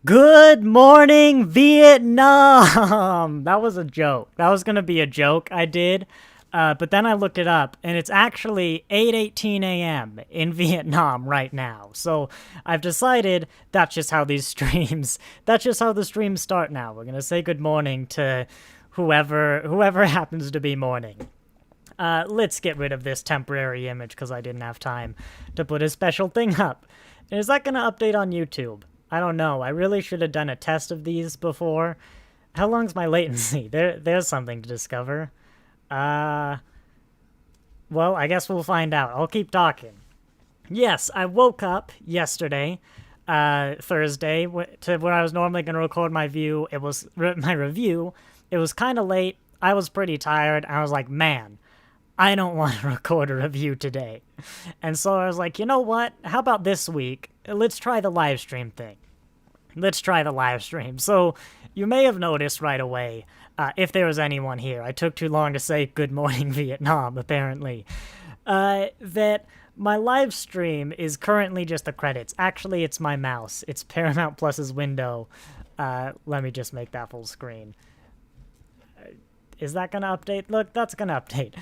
Good morning, Vietnam! That was a joke. That was gonna be a joke I did, but then I looked it up, and it's actually 8:18 a.m. in Vietnam right now. So I've decided that's just how these streams, that's just how the streams start now. We're gonna say good morning to whoever happens to be morning. Let's get rid of this temporary image because I didn't have time to put a special thing up. And is that gonna update on YouTube? I don't know. I really should have done a test of these before. How long's my latency? There's something to discover. Well, I guess we'll find out. I'll keep talking. Yes, I woke up yesterday, Thursday, to where I was normally going to record my view. It was my review. It was kind of late. I was pretty tired. I was like, man, I don't want to record a review today. And so I was like, you know what? How about this week? Let's try the live stream thing. Let's try the live stream. So you may have noticed right away, if there was anyone here, I took too long to say good morning Vietnam, apparently, that my live stream is currently just the credits. Actually, it's my mouse. It's Paramount Plus's window. Let me just make that full screen. Is that going to update? Look, that's going to update.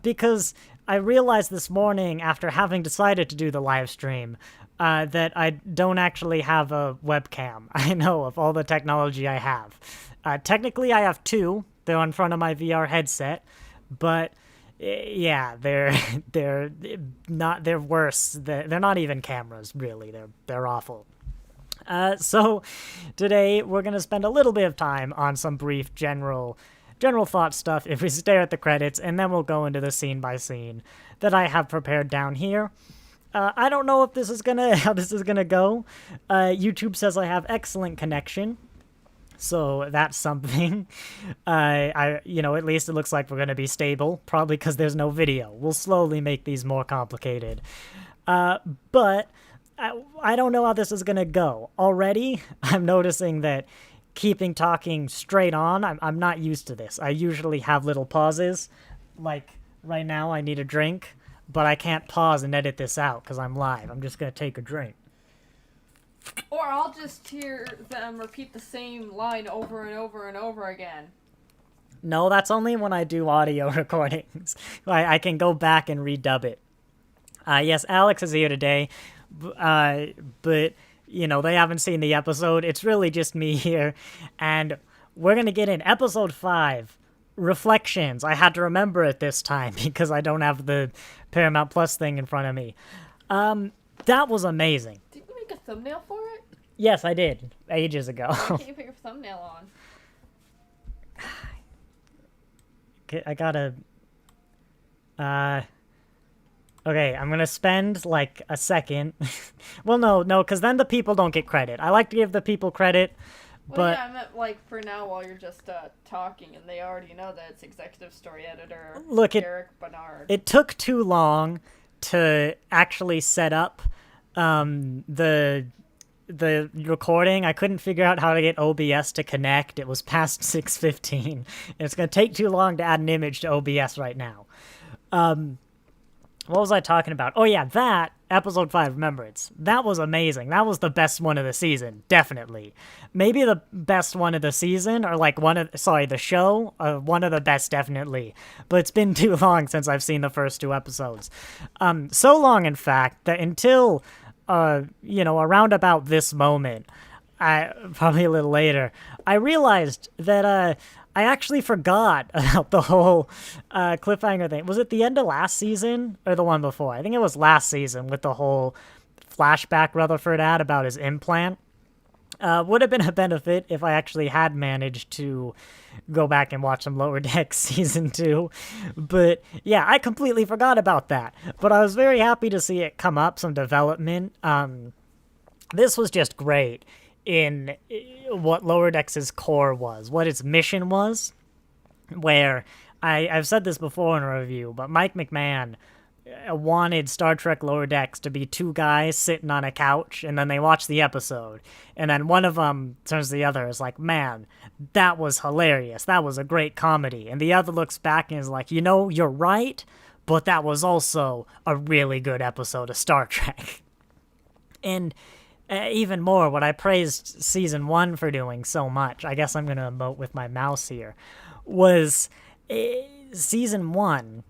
Because I realized this morning, after having decided to do the live stream, that I don't actually have a webcam. I know of all the technology I have. Technically, I have two. They're in front of my VR headset, but yeah, they're worse. They're not even cameras, really. They're awful. So today we're gonna spend a little bit of time on some brief general thought stuff if we stare at the credits, and then we'll go into the scene by scene that I have prepared down here. I don't know if this is how this is gonna go. YouTube says I have excellent connection, so that's something. At least it looks like we're gonna be stable, probably because there's no video. We'll slowly make these more complicated. But I don't know how this is gonna go. Already, I'm noticing that keeping talking straight on, I'm not used to this. I usually have little pauses, like right now I need a drink, but I can't pause and edit this out because I'm live. I'm just going to take a drink. Or I'll just hear them repeat the same line over and over and over again. No, that's only when I do audio recordings. I can go back and redub it. Yes, Alex is here today, but you know, they haven't seen the episode. It's really just me here, and we're going to get in episode 5, Reflections. I had to remember it this time because I don't have the Paramount Plus thing in front of me. That was amazing. Did you make a thumbnail for it? Yes, I did, ages ago. Why can't you put your thumbnail on? I gotta... Okay, I'm gonna spend, like, a second. Well, no, because then the people don't get credit. I like to give the people credit, Well, but... yeah, I meant, like, for now while you're just, talking, and they already know that it's executive story editor Look, Eric Bernard. It took too long to actually set up, the recording. I couldn't figure out how to get OBS to connect. It was past 6:15. It's gonna take too long to add an image to OBS right now. What was I talking about? Oh yeah, that, episode 5, Remembrance. That was amazing. That was the best one of the season, definitely. Maybe the best one of the season, or like the show, one of the best, definitely. But it's been too long since I've seen the first 2 episodes. So long, in fact, that until, around about this moment, probably a little later, I realized that, I actually forgot about the whole cliffhanger thing. Was it the end of last season or the one before? I think it was last season with the whole flashback Rutherford had about his implant. Would have been a benefit if I actually had managed to go back and watch some Lower Decks season 2. But yeah, I completely forgot about that. But I was very happy to see it come up, some development. This was just great in what Lower Decks' core was, what its mission was, where I've said this before in a review, but Mike McMahon wanted Star Trek Lower Decks to be 2 guys sitting on a couch, and then they watch the episode, and then one of them turns to the other, is like, man, that was hilarious, that was a great comedy, and the other looks back and is like, you know, you're right, but that was also a really good episode of Star Trek. And even more, what I praised season 1 for doing so much, I guess I'm going to emote with my mouse here, was season 1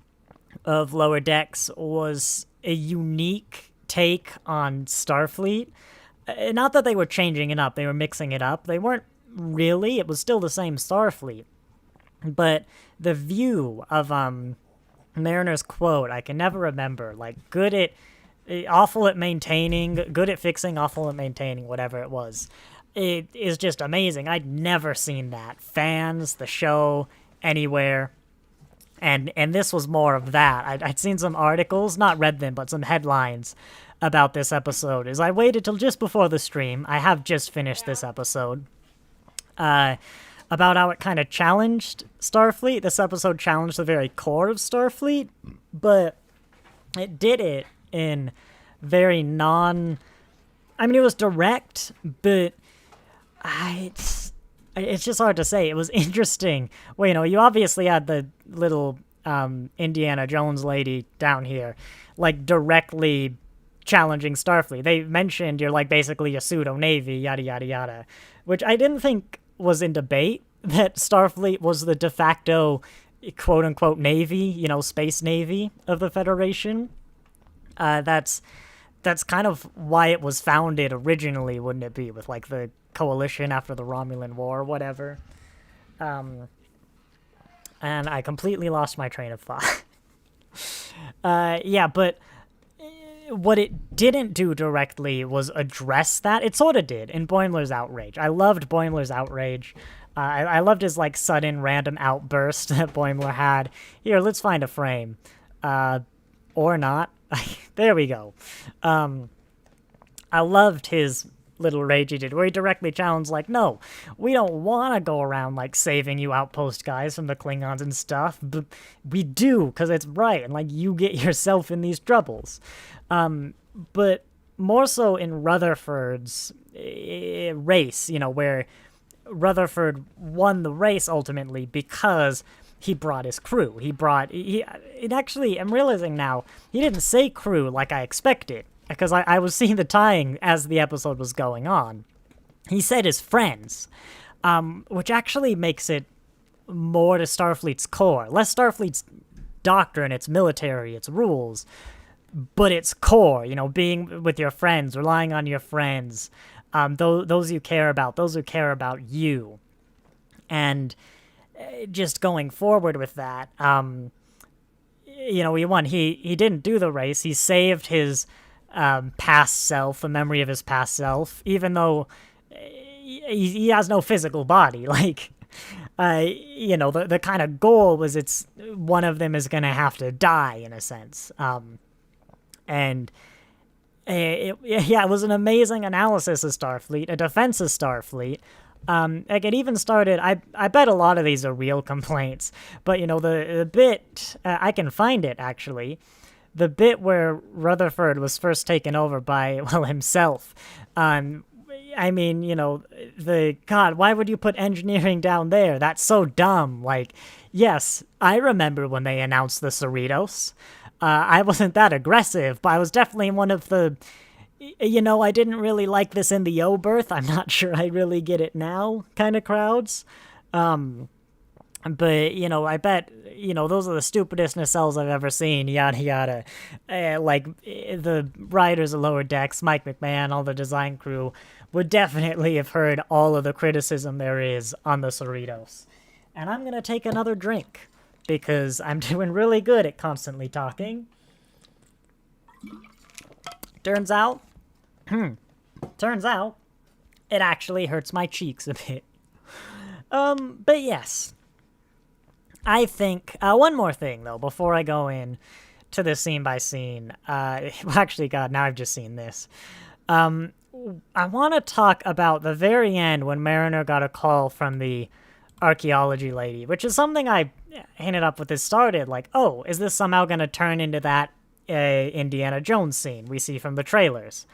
of Lower Decks was a unique take on Starfleet. Not that they were changing it up, they were mixing it up. They weren't really, it was still the same Starfleet. But the view of Mariner's quote, I can never remember, like, awful at maintaining, good at fixing, awful at maintaining, whatever it was. It is just amazing. I'd never seen that. Fans, the show, anywhere. And this was more of that. I'd seen some articles, not read them, but some headlines about this episode. As I waited till just before the stream, I have just finished this episode, about how it kind of challenged Starfleet. This episode challenged the very core of Starfleet, but it did it in very I mean, it was direct, but it's just hard to say. It was interesting. Well, you know, you obviously had the little Indiana Jones lady down here, like, directly challenging Starfleet. They mentioned you're, like, basically a pseudo-navy, yada, yada, yada, which I didn't think was in debate, that Starfleet was the de facto quote-unquote navy, you know, space navy of the Federation. That's kind of why it was founded originally, wouldn't it be, with, like, the coalition after the Romulan War or whatever. And I completely lost my train of thought. Yeah, but what it didn't do directly was address that. It sort of did in Boimler's outrage. I loved Boimler's outrage. I loved his, like, sudden random outburst that Boimler had. Here, let's find a frame. Or not. There we go. I loved his little rage he did, where he directly challenged, like, no, we don't want to go around, like, saving you outpost guys from the Klingons and stuff, but we do, because it's right, and, like, you get yourself in these troubles. But more so in Rutherford's race, you know, where Rutherford won the race ultimately because he brought his crew. It actually, I'm realizing now, he didn't say crew like I expected, because I was seeing the tying as the episode was going on. He said his friends, which actually makes it more to Starfleet's core. Less Starfleet's doctrine, its military, its rules, but its core, you know, being with your friends, relying on your friends, those you care about, those who care about you. And just going forward with that, you know, he won. He didn't do the race. He saved his past self, a memory of his past self, even though he has no physical body. Like, you know, the kind of goal was one of them is going to have to die, in a sense. And it was an amazing analysis of Starfleet, a defense of Starfleet. Like, it even started, I bet a lot of these are real complaints, but, you know, the bit, I can find it, actually, the bit where Rutherford was first taken over by, well, himself. I mean, you know, God, why would you put engineering down there? That's so dumb. Like, yes, I remember when they announced the Cerritos. I wasn't that aggressive, but I was definitely one of the, you know, I didn't really like this in the O berth, I'm not sure I really get it now kind of crowds. But, you know, I bet, you know, those are the stupidest nacelles I've ever seen, yada yada. Like, the writers of Lower Decks, Mike McMahon, all the design crew, would definitely have heard all of the criticism there is on the Cerritos. And I'm gonna take another drink, because I'm doing really good at constantly talking. Turns out, it actually hurts my cheeks a bit. But yes. I think, one more thing, though, before I go in to the scene by scene. Well, actually, God, now I've just seen this. I want to talk about the very end when Mariner got a call from the archaeology lady, which is something I hinted up with this started. Like, oh, is this somehow going to turn into that Indiana Jones scene we see from the trailers?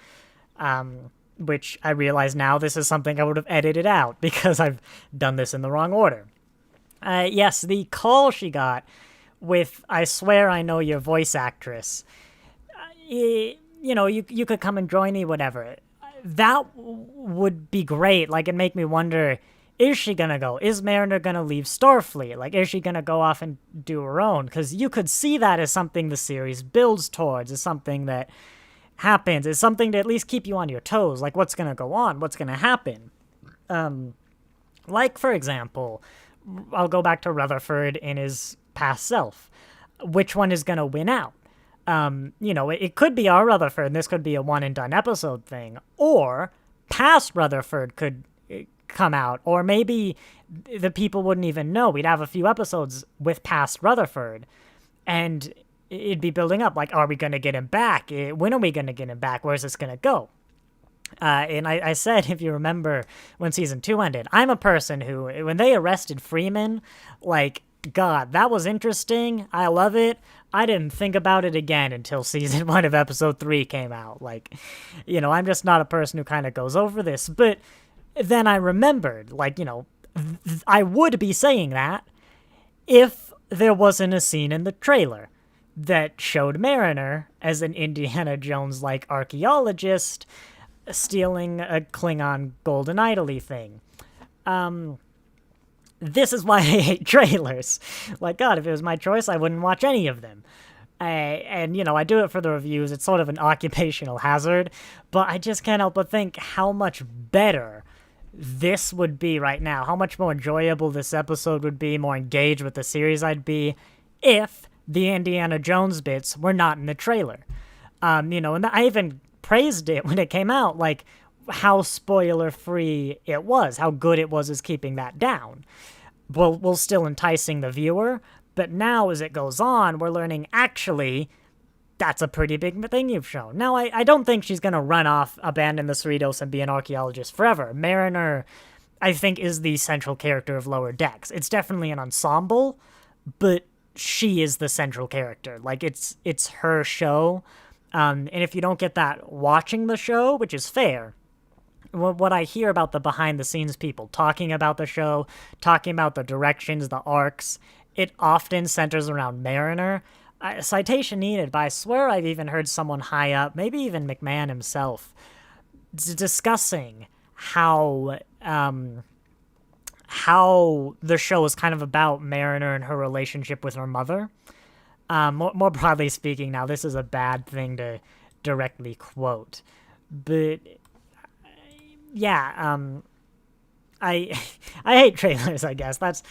Which I realize now this is something I would have edited out because I've done this in the wrong order. Yes, the call she got with "I swear I know your voice actress." You know, you could come and join me, whatever. would be great. Like, it'd make me wonder, is she gonna go? Is Mariner gonna leave Starfleet? Like, is she gonna go off and do her own? Because you could see that as something the series builds towards, as something that happens, as something to at least keep you on your toes. Like, what's gonna go on? What's gonna happen? Like, for example, I'll go back to Rutherford in his past self. Which one is gonna win out? It could be our Rutherford, and this could be a one-and-done episode thing, or past Rutherford could come out, or maybe the people wouldn't even know. We'd have a few episodes with past Rutherford, and it'd be building up, like, are we going to get him back? When are we going to get him back? Where's this going to go? And I said, if you remember when season 2 ended, I'm a person who, when they arrested Freeman, like, God, that was interesting. I love it. I didn't think about it again until season 1 of episode 3 came out. Like, I'm just not a person who kind of goes over this. But then I remembered, like, I would be saying that if there wasn't a scene in the trailer that showed Mariner as an Indiana Jones-like archaeologist stealing a Klingon golden idol-y thing. This is why I hate trailers. Like, God, if it was my choice, I wouldn't watch any of them. I do it for the reviews. It's sort of an occupational hazard, but I just can't help but think how much better this would be right now, how much more enjoyable this episode would be, more engaged with the series I'd be if the Indiana Jones bits were not in the trailer. And I even praised it when it came out, like, how spoiler-free it was, how good it was as keeping that down. While still enticing the viewer, but now as it goes on, we're learning, actually, that's a pretty big thing you've shown. Now, I don't think she's going to run off, abandon the Cerritos, and be an archaeologist forever. Mariner, I think, is the central character of Lower Decks. It's definitely an ensemble, but she is the central character. Like, it's her show, and if you don't get that watching the show, which is fair, what I hear about the behind-the-scenes people talking about the show, talking about the directions, the arcs, it often centers around Mariner. Citation needed, but I swear I've even heard someone high up, maybe even McMahon himself, discussing how the show is kind of about Mariner and her relationship with her mother. More broadly speaking, now this is a bad thing to directly quote, but yeah, I hate trailers. I guess that's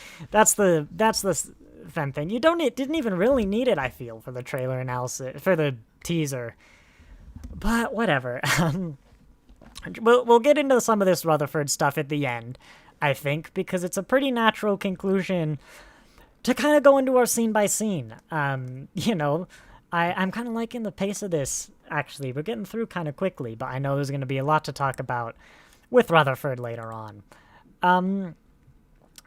the fun thing. You didn't even really need it. I feel for the trailer analysis, for the teaser, but whatever. We'll get into some of this Rutherford stuff at the end, I think, because it's a pretty natural conclusion to kind of go into our scene by scene. I'm kind of liking the pace of this. Actually, we're getting through kind of quickly, but I know there's going to be a lot to talk about with Rutherford later on.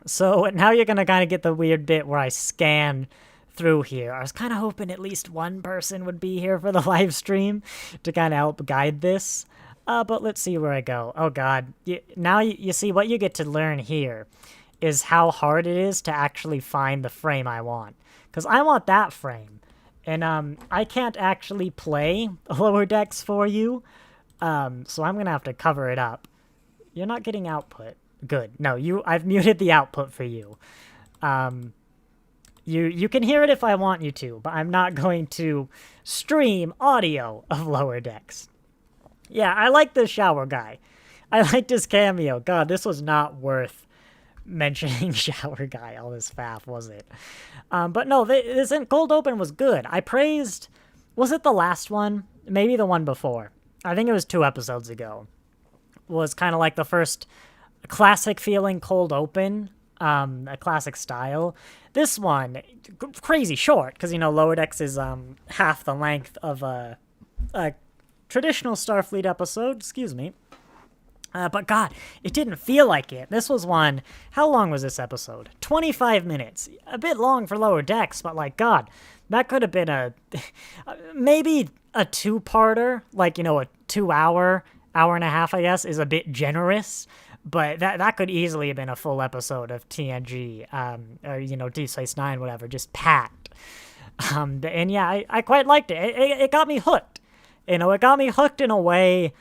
So now you're going to kind of get the weird bit where I scan through here. I was kind of hoping at least one person would be here for the live stream to kind of help guide this. But let's see where I go. Oh, God. Now you see what you get to learn here is how hard it is to actually find the frame I want. Because I want that frame. And I can't actually play Lower Decks for you. So I'm going to have to cover it up. You're not getting output. Good. No, I've muted the output for you. You can hear it if I want you to, but I'm not going to stream audio of Lower Decks. Yeah, I like this shower guy. I liked his cameo. God, this was not worth mentioning shower guy, all this faff, was it? But no, this cold open was good. I praised, was it the last one? Maybe the one before. I think it was 2 episodes ago. Was kind of like the first classic feeling cold open, a classic style. This one, crazy short, because, Lower Decks is half the length of a traditional Starfleet episode, excuse me. But God, it didn't feel like it. This was one, how long was this episode? 25 minutes. A bit long for Lower Decks, but like, God, that could have been maybe a 2-parter, like, a 2-hour, hour and a half, I guess, is a bit generous. But that could easily have been a full episode of TNG, or, Deep Space Nine, whatever, just packed. And yeah, I quite liked it. It got me hooked. It got me hooked in a way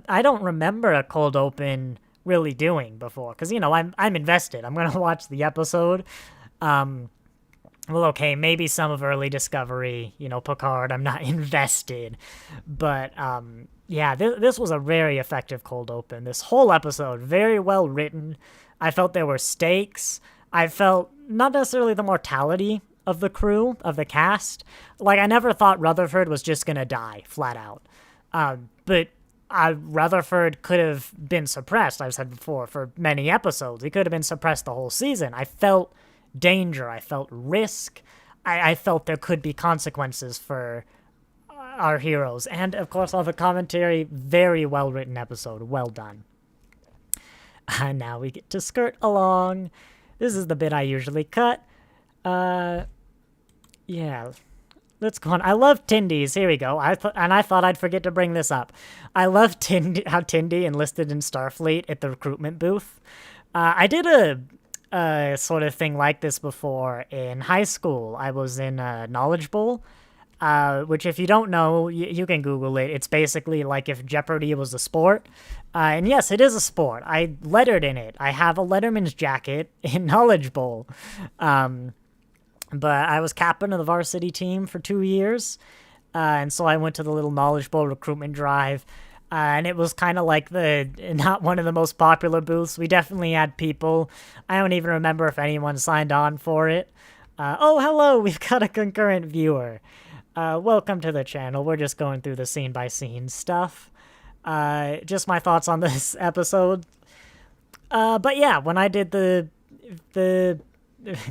I don't remember a cold open really doing before, because, I'm invested. I'm going to watch the episode. Well, okay, maybe some of Early Discovery, Picard, I'm not invested. But, yeah, this was a very effective cold open. This whole episode, very well written. I felt there were stakes. I felt not necessarily the mortality of the crew, of the cast. Like, I never thought Rutherford was just gonna die, flat out. But Rutherford could have been suppressed, I've said before, for many episodes. He could have been suppressed the whole season. I felt danger. I felt risk. I felt there could be consequences for our heroes. And, of course, all the commentary, very well-written episode. Well done. And now we get to skirt along. This is the bit I usually cut. Yeah. Let's go on. I love Tindy's. Here we go. I thought I'd forget to bring this up. I love how Tindy enlisted in Starfleet at the recruitment booth. I did a sort of thing like this before in high school. I was in a Knowledge Bowl, which if you don't know, you can Google it. It's basically like if Jeopardy was a sport. And yes, it is a sport. I lettered in it. I have a Letterman's jacket in Knowledge Bowl. But I was captain of the varsity team for 2 years. And so I went to the little Knowledge Bowl recruitment drive. And it was kind of like not one of the most popular booths. We definitely had people. I don't even remember if anyone signed on for it. Oh, hello, we've got a concurrent viewer. Welcome to the channel. We're just going through the scene-by-scene stuff. Just my thoughts on this episode. But yeah, when I did the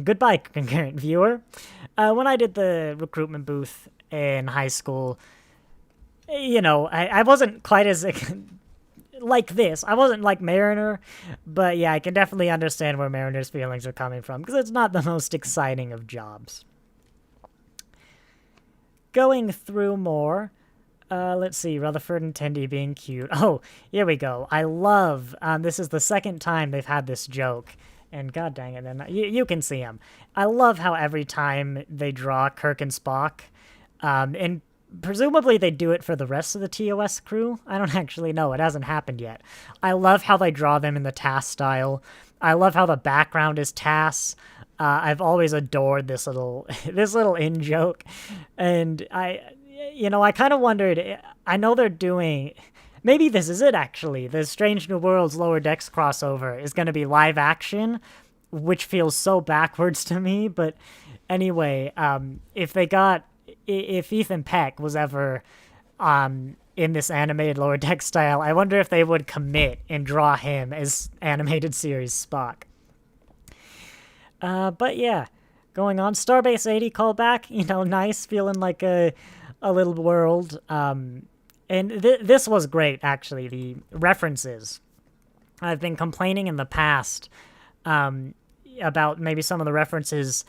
goodbye, concurrent viewer. When I did the recruitment booth in high school, I wasn't quite as like this. I wasn't like Mariner, but yeah, I can definitely understand where Mariner's feelings are coming from, because it's not the most exciting of jobs. Going through more, let's see, Rutherford and Tendi being cute. Oh, here we go. I love, this is the second time they've had this joke. And god dang it, and you can see him. I love how every time they draw Kirk and Spock, and presumably they do it for the rest of the TOS crew. I don't actually know. It hasn't happened yet. I love how they draw them in the TAS style. I love how the background is TAS. I've always adored this little in joke, and I kind of wondered. I know they're doing. Maybe this is it, actually. The Strange New Worlds Lower Decks crossover is going to be live action, which feels so backwards to me. But anyway, if Ethan Peck was ever in this animated Lower Decks style, I wonder if they would commit and draw him as animated series Spock. But yeah, going on. Starbase 80 callback, nice, feeling like a little world. And this was great, actually, the references. I've been complaining in the past about maybe some of the references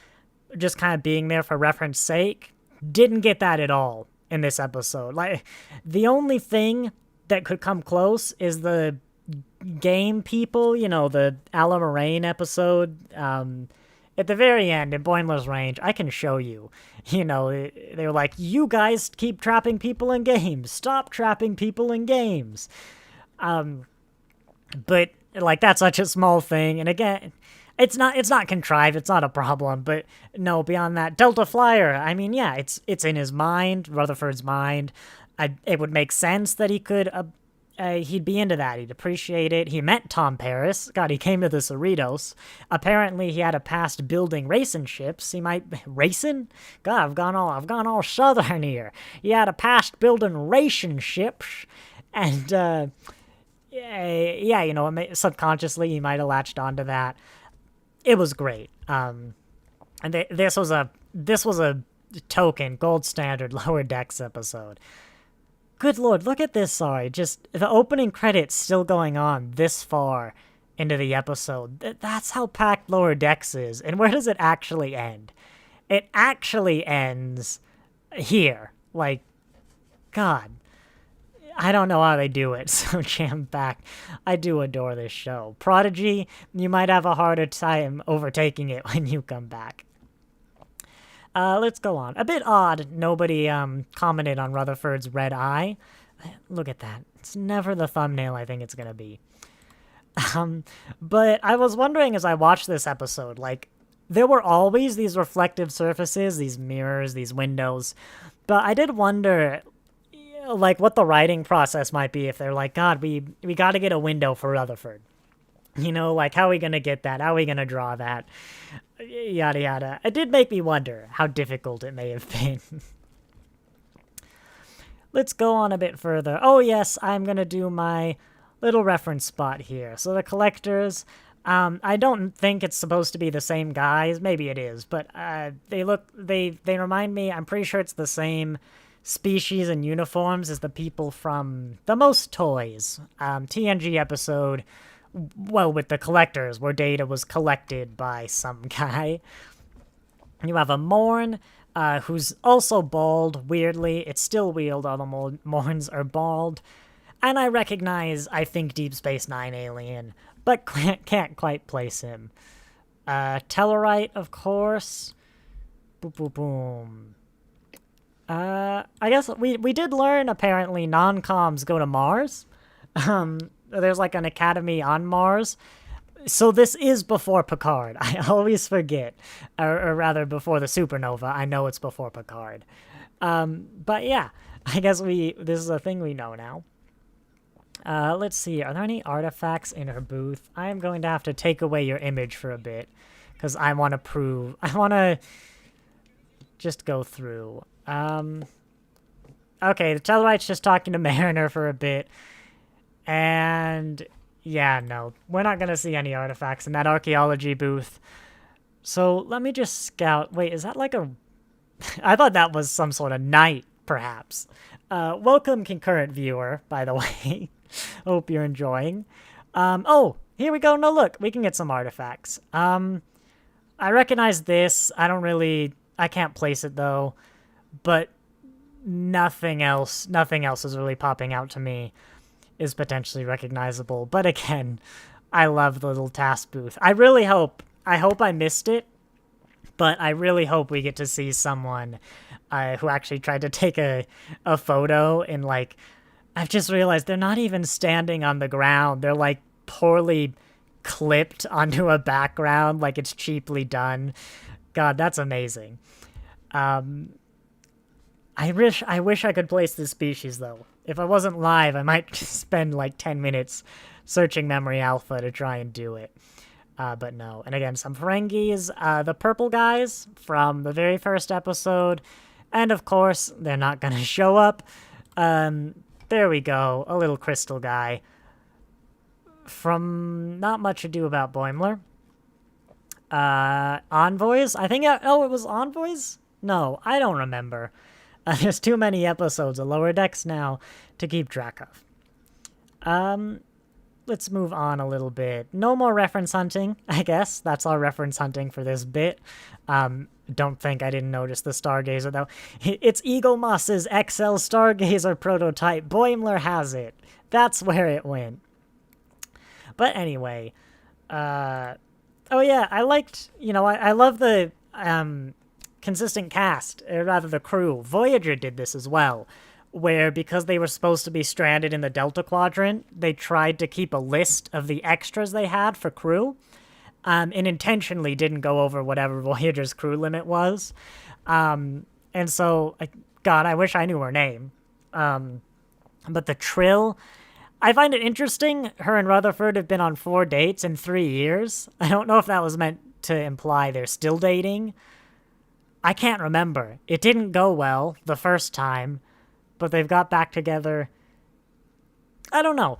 just kind of being there for reference sake. Didn't get that at all in this episode. Like, the only thing that could come close is the game people, the Ala Moraine episode. At the very end, in Boimler's Range, I can show you. They're like, you guys keep trapping people in games. Stop trapping people in games. But, like, that's such a small thing. And again, it's not contrived. It's not a problem. But, no, beyond that, Delta Flyer, I mean, yeah, it's in his mind, Rutherford's mind. It would make sense that he could... he'd be into that. He'd appreciate it. He met Tom Paris. God, he came to the Cerritos. Apparently, he had a past building racing ships. He might racing. God, I've gone all southern here. He had a past building racing ships, and yeah, subconsciously he might have latched onto that. It was great. And this was a token gold standard Lower Decks episode. Good lord, look at this, sorry. Just the opening credits still going on this far into the episode. That's how packed Lower Decks is. And where does it actually end? It actually ends here. Like, God. I don't know how they do it. So jam-packed. I do adore this show. Prodigy, you might have a harder time overtaking it when you come back. Let's go on. A bit odd, nobody commented on Rutherford's red eye. Look at that. It's never the thumbnail I think it's gonna be. But I was wondering as I watched this episode, like, there were always these reflective surfaces, these mirrors, these windows, but I did wonder, like, what the writing process might be if they're like, God, we got to get a window for Rutherford. You know, like, how are we going to get that? How are we going to draw that? Yada, yada. It did make me wonder how difficult it may have been. Let's go on a bit further. Oh, yes, I'm going to do my little reference spot here. So the collectors, I don't think it's supposed to be the same guys. Maybe it is, but they remind me, I'm pretty sure it's the same species and uniforms as the people from The Most Toys, TNG episode, well, with the collectors, where data was collected by some guy. You have a Morn, who's also bald, weirdly. It's still weird, all the Morns are bald. And I recognize, I think, Deep Space Nine alien, but can't quite place him. Tellarite, of course. Boom, boom, boom. I guess we did learn, apparently, non-coms go to Mars. There's like an academy on Mars. So this is before Picard. I always forget. Or rather, before the supernova. I know it's before Picard. But yeah, I guess this is a thing we know now. Let's see. Are there any artifacts in her booth? I'm going to have to take away your image for a bit. Because I want to just go through. Okay, the Tellurite's just talking to Mariner for a bit. And yeah, no, we're not going to see any artifacts in that archaeology booth. So let me just scout. Wait, is that like a... I thought that was some sort of knight, perhaps. Welcome, concurrent viewer, by the way. Hope you're enjoying. Oh, here we go. No, look, we can get some artifacts. I recognize this. I can't place it, though. But nothing else is really popping out to me is potentially recognizable. But again, I love the little task booth. I hope I missed it, but I really hope we get to see someone who actually tried to take a photo and, like, I've just realized they're not even standing on the ground. They're, like, poorly clipped onto a background, like it's cheaply done. God, that's amazing. I wish I could place this species, though. If I wasn't live, I might spend like 10 minutes searching Memory Alpha to try and do it. But no. And again, some Ferengis, the purple guys from the very first episode. And of course, they're not going to show up. There we go. A little crystal guy. From Not Much Ado About Boimler. Envoys? I think, it was Envoys? No, I don't remember. There's too many episodes of Lower Decks now to keep track of. Let's move on a little bit. No more reference hunting, I guess. That's our reference hunting for this bit. Don't think I didn't notice the Stargazer, though. It's Eagle Moss's XL Stargazer prototype. Boimler has it. That's where it went. But anyway, oh yeah, I liked, I love the consistent cast, or rather the crew. Voyager did this as well, where because they were supposed to be stranded in the Delta Quadrant, they tried to keep a list of the extras they had for crew, and intentionally didn't go over whatever Voyager's crew limit was. And so, God, I wish I knew her name. But the Trill, I find it interesting. Her and Rutherford have been on 4 dates in 3 years. I don't know if that was meant to imply they're still dating. I can't remember. It didn't go well the first time, but they've got back together. I don't know.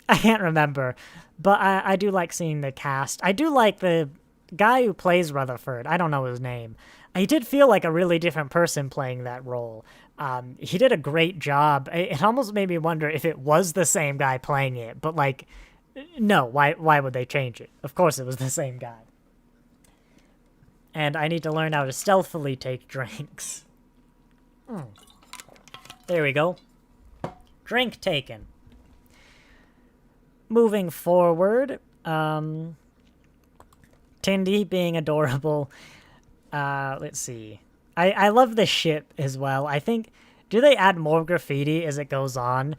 I can't remember. But I do like seeing the cast. I do like the guy who plays Rutherford. I don't know his name. He did feel like a really different person playing that role. He did a great job. It almost made me wonder if it was the same guy playing it. But, like, no, why would they change it? Of course it was the same guy. And I need to learn how to stealthily take drinks. There we go. Drink taken. Moving forward. Tindy being adorable. Let's see. I love the ship as well. I think Do they add more graffiti as it goes on?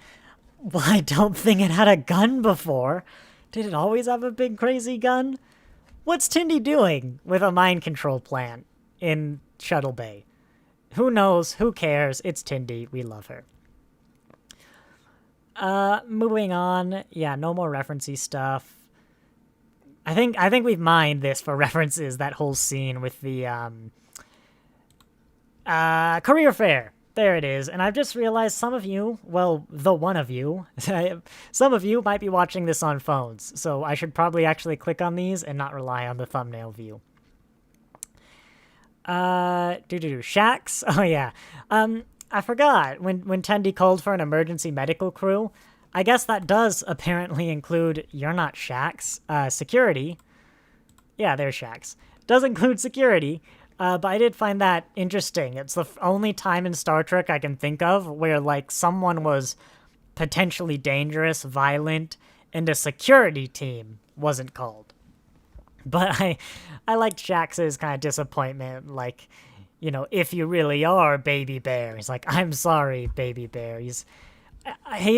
Well, I don't think it had a gun before. Did it always have a big crazy gun? What's Tindy doing with a mind control plant in Shuttle Bay? Who knows? Who cares? It's Tindy. We love her. Moving on. Yeah, no more referencey stuff. I think we've mined this for references, that whole scene with the career fair. There it is. And I've just realized some of you, well, the one of you, some of you might be watching this on phones. So I should probably actually click on these and not rely on the thumbnail view. Shax. Oh yeah. I forgot when Tendy called for an emergency medical crew. I guess that does apparently include, you're not Shax, security. Yeah, there's Shax. Does include security, but I did find that interesting. It's the only time in Star Trek I can think of where, like, someone was potentially dangerous, violent, and a security team wasn't called. But I liked Shax's kind of disappointment, like, you know, if you really are Baby Bear. He's like, I'm sorry, Baby Bear. He's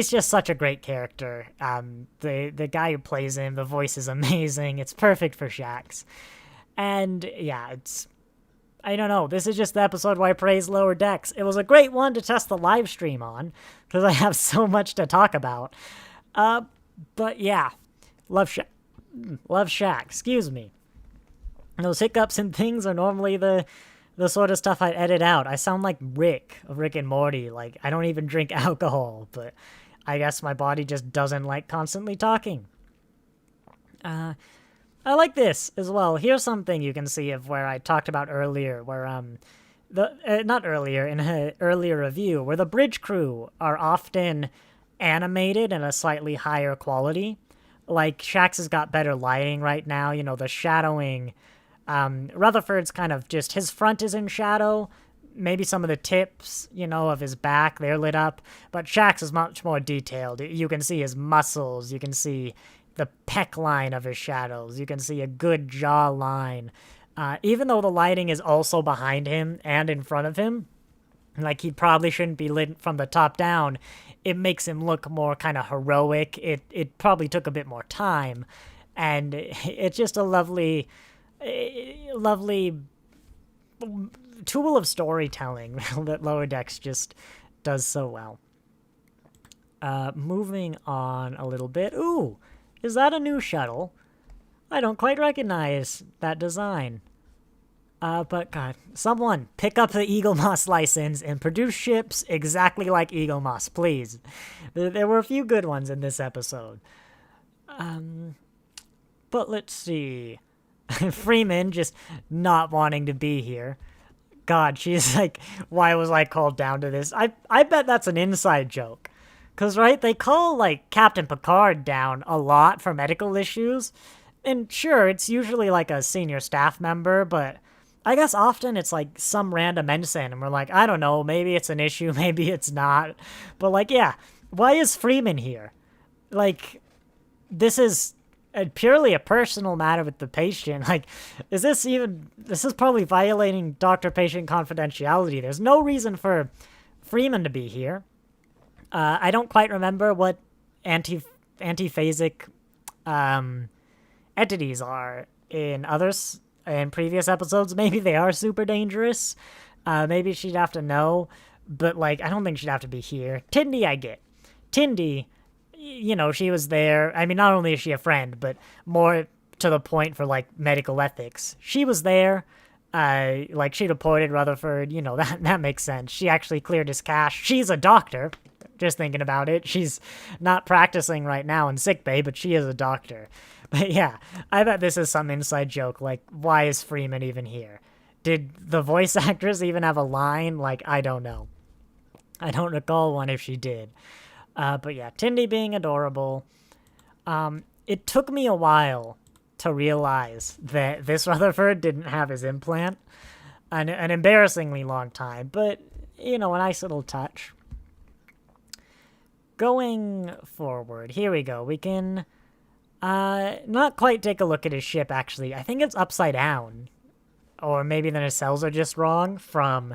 just such a great character. The guy who plays him, the voice is amazing. It's perfect for Shax. And yeah, I don't know. This is just the episode where I praise Lower Decks. It was a great one to test the live stream on because I have so much to talk about. But yeah, love Shax. Excuse me. Those hiccups and things are normally the sort of stuff I edit out. I sound like Rick of Rick and Morty. Like, I don't even drink alcohol, but I guess my body just doesn't like constantly talking. I like this as well. Here's something you can see of where I talked about earlier, where not earlier, in an earlier review, where the bridge crew are often animated in a slightly higher quality. Like, Shax has got better lighting right now, you know, the shadowing. Rutherford's kind of just, his front is in shadow, maybe some of the tips, you know, of his back, they're lit up, but Shax is much more detailed. You can see his muscles, you can see the pec line of his shadows, you can see a good jaw line. Even though the lighting is also behind him and in front of him, like he probably shouldn't be lit from the top down, it makes him look more kind of heroic. It probably took a bit more time, and it's just a lovely tool of storytelling that Lower Decks just does so well. Moving on a little bit. Ooh, is that a new shuttle? I don't quite recognize that design. But God, someone pick up the Eagle Moss license and produce ships exactly like Eagle Moss, please. There were a few good ones in this episode. But let's see. Freeman just not wanting to be here. God, she's like, why was I called down to this? I bet that's an inside joke. Because, right, they call, like, Captain Picard down a lot for medical issues. And sure, it's usually, like, a senior staff member, but I guess often it's, like, some random ensign. And we're like, I don't know, maybe it's an issue, maybe it's not. But, like, yeah, why is Freeman here? Like, this is purely a personal matter with the patient. Like, this is probably violating doctor-patient confidentiality. There's no reason for Freeman to be here. I don't quite remember what antiphasic entities are in previous episodes. Maybe they are super dangerous. Maybe she'd have to know, but, like, I don't think she'd have to be here. Tindy, I get. Tindy, you know, she was there. I mean, not only is she a friend, but more to the point for, like, medical ethics. She was there. Like, she reported Rutherford. You know, that makes sense. She actually cleared his cache. She's a doctor. Just thinking about it. She's not practicing right now in sickbay, but she is a doctor. But yeah, I bet this is some inside joke. Like, why is Freeman even here? Did the voice actress even have a line? Like, I don't know. I don't recall one if she did. But yeah, Tindy being adorable. It took me a while to realize that this Rutherford didn't have his implant. An embarrassingly long time, but, you know, a nice little touch. Going forward, here we go. We can not quite take a look at his ship, actually. I think it's upside down. Or maybe the nacelles are just wrong from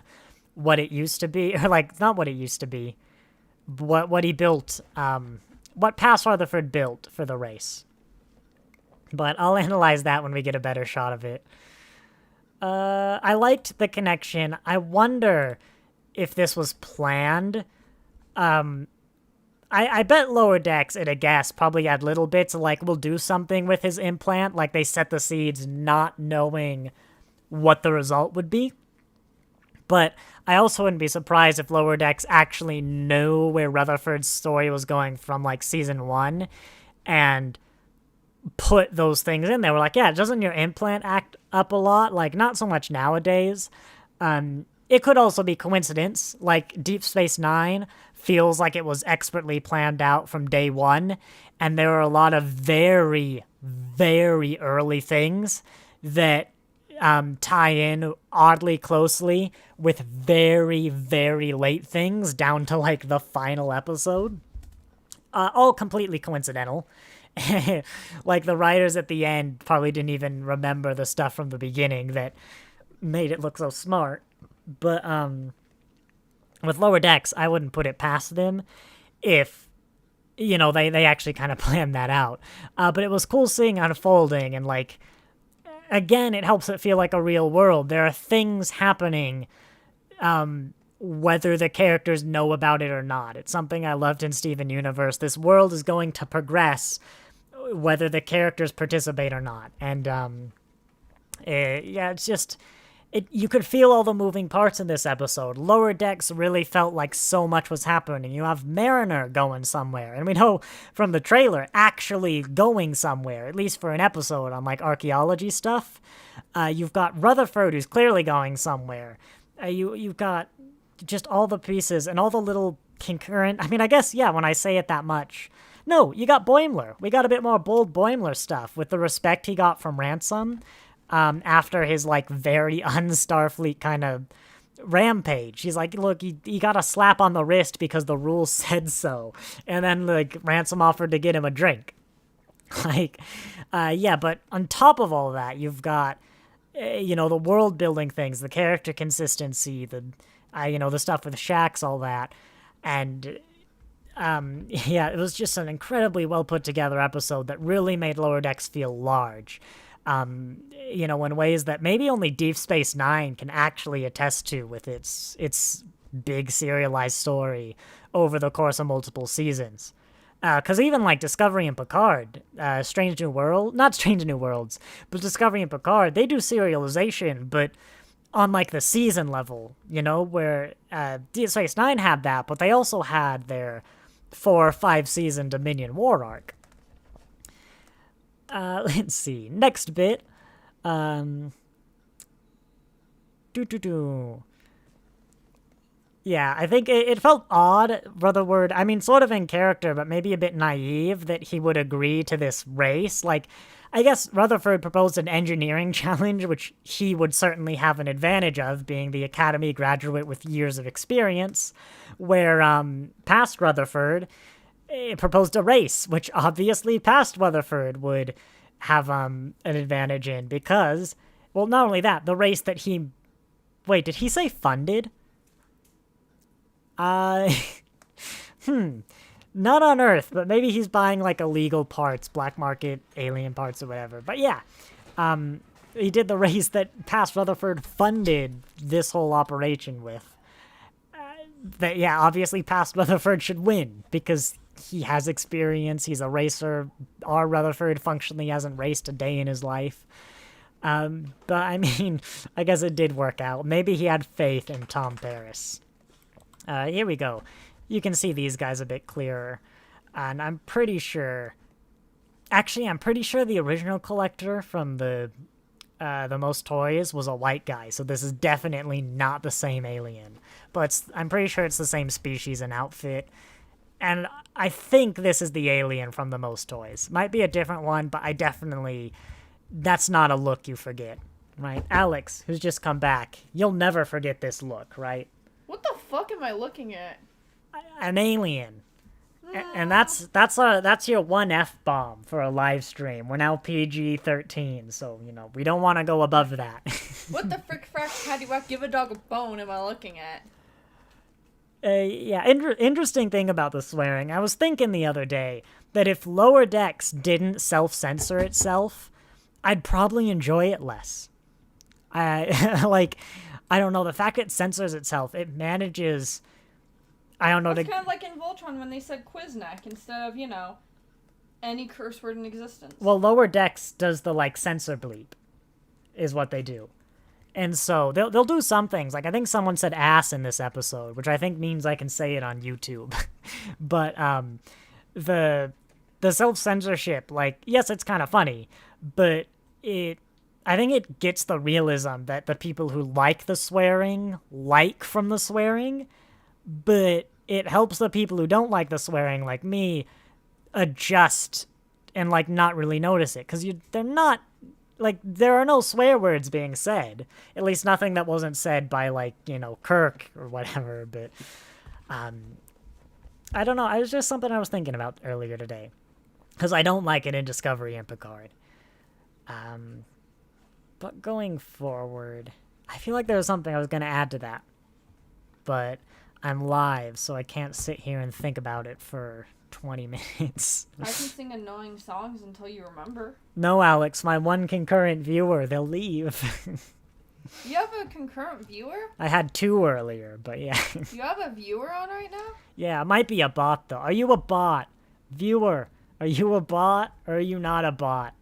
what it used to be, or like not what it used to be, what he built, what Past Rutherford built for the race. But I'll analyze that when we get a better shot of it. I liked the connection. I wonder if this was planned. I bet Lower Decks, at a guess, probably had little bits of, like, we'll do something with his implant. Like, they set the seeds not knowing what the result would be. But I also wouldn't be surprised if Lower Decks actually knew where Rutherford's story was going from, like, season 1 and put those things in there. We're like, yeah, doesn't your implant act up a lot? Like, not so much nowadays. It could also be coincidence. Like, Deep Space Nine feels like it was expertly planned out from day one, and there are a lot of very, very early things that tie in oddly closely with very, very late things down to, like, the final episode. All completely coincidental. Like, the writers at the end probably didn't even remember the stuff from the beginning that made it look so smart. But with Lower Decks, I wouldn't put it past them if, you know, they actually kind of planned that out. But it was cool seeing unfolding, and, like, again, it helps it feel like a real world. There are things happening, whether the characters know about it or not. It's something I loved in Steven Universe. This world is going to progress whether the characters participate or not. And, yeah, it's just... you could feel all the moving parts in this episode. Lower Decks really felt like so much was happening. You have Mariner going somewhere, and we know from the trailer, actually going somewhere, at least for an episode on, like, archaeology stuff. You've got Rutherford, who's clearly going somewhere. You've got just all the pieces and all the little concurrent... I mean, I guess, yeah, when I say it that much... No, you got Boimler. We got a bit more bold Boimler stuff with the respect he got from Ransom. After his, like, very un-Starfleet kind of rampage. He's like, look, he got a slap on the wrist because the rules said so. And then, like, Ransom offered to get him a drink. Like, yeah, but on top of all that, you've got, you know, the world-building things, the character consistency, the, you know, the stuff with Shax, all that. And, yeah, it was just an incredibly well-put-together episode that really made Lower Decks feel large. You know, in ways that maybe only Deep Space Nine can actually attest to with its big serialized story over the course of multiple seasons. Because even, like, Discovery and Picard, Strange New World, not Strange New Worlds, but Discovery and Picard, they do serialization, but on, like, the season level, you know, where Deep Space Nine had that, but they also had their 4 or 5 season Dominion War arc. Let's see. Next bit. Yeah, I think it felt odd, Rutherford. I mean, sort of in character, but maybe a bit naive that he would agree to this race. Like, I guess Rutherford proposed an engineering challenge, which he would certainly have an advantage of, being the Academy graduate with years of experience, where past Rutherford proposed a race, which obviously past Rutherford would have an advantage in, because, well, not only that, the race that he... Wait, did he say funded? Not on Earth, but maybe he's buying, like, illegal parts, black market alien parts or whatever. But yeah, he did the race that past Rutherford funded this whole operation with. That, yeah, obviously past Rutherford should win, because he has experience, he's a racer. Our Rutherford functionally hasn't raced a day in his life. But, I mean, I guess it did work out. Maybe he had faith in Tom Paris. Here we go. You can see these guys a bit clearer. And I'm pretty sure... Actually, I'm pretty sure the original collector from the Most Toys was a white guy, so this is definitely not the same alien. But I'm pretty sure it's the same species and outfit. And I think this is the alien from the Most Toys. Might be a different one, but I definitely... That's not a look you forget, right? Alex, who's just come back, you'll never forget this look, right? What the fuck am I looking at? An alien. And that's your one F-bomb for a live stream. We're now PG-13, so, you know, we don't want to go above that. What the frick frack paddywhack give a dog a bone am I looking at? Yeah, interesting thing about the swearing. I was thinking the other day that if Lower Decks didn't self-censor itself, I'd probably enjoy it less. I don't know, the fact it censors itself, it manages... I don't know. It's kind of like in Voltron when they said Quiznak instead of, you know, any curse word in existence. Well, Lower Decks does the, like, censor bleep, is what they do. And so they'll do some things. Like, I think someone said ass in this episode, which I think means I can say it on YouTube. But the self-censorship, like, yes, it's kind of funny, but I think it gets the realism that the people who like the swearing like from the swearing, but it helps the people who don't like the swearing, like me, adjust and, like, not really notice it. Because they're not, like, there are no swear words being said. At least nothing that wasn't said by, like, you know, Kirk or whatever. But, I don't know. It was just something I was thinking about earlier today. Because I don't like it in Discovery and Picard. But going forward, I feel like there was something I was going to add to that. But I'm live, so I can't sit here and think about it for 20 minutes. I can sing annoying songs until you remember. No, Alex, my one concurrent viewer, they'll leave. You have a concurrent viewer? I had 2 earlier, but yeah. You have a viewer on right now? Yeah, it might be a bot, though. Are you a bot? Viewer, are you a bot, or are you not a bot?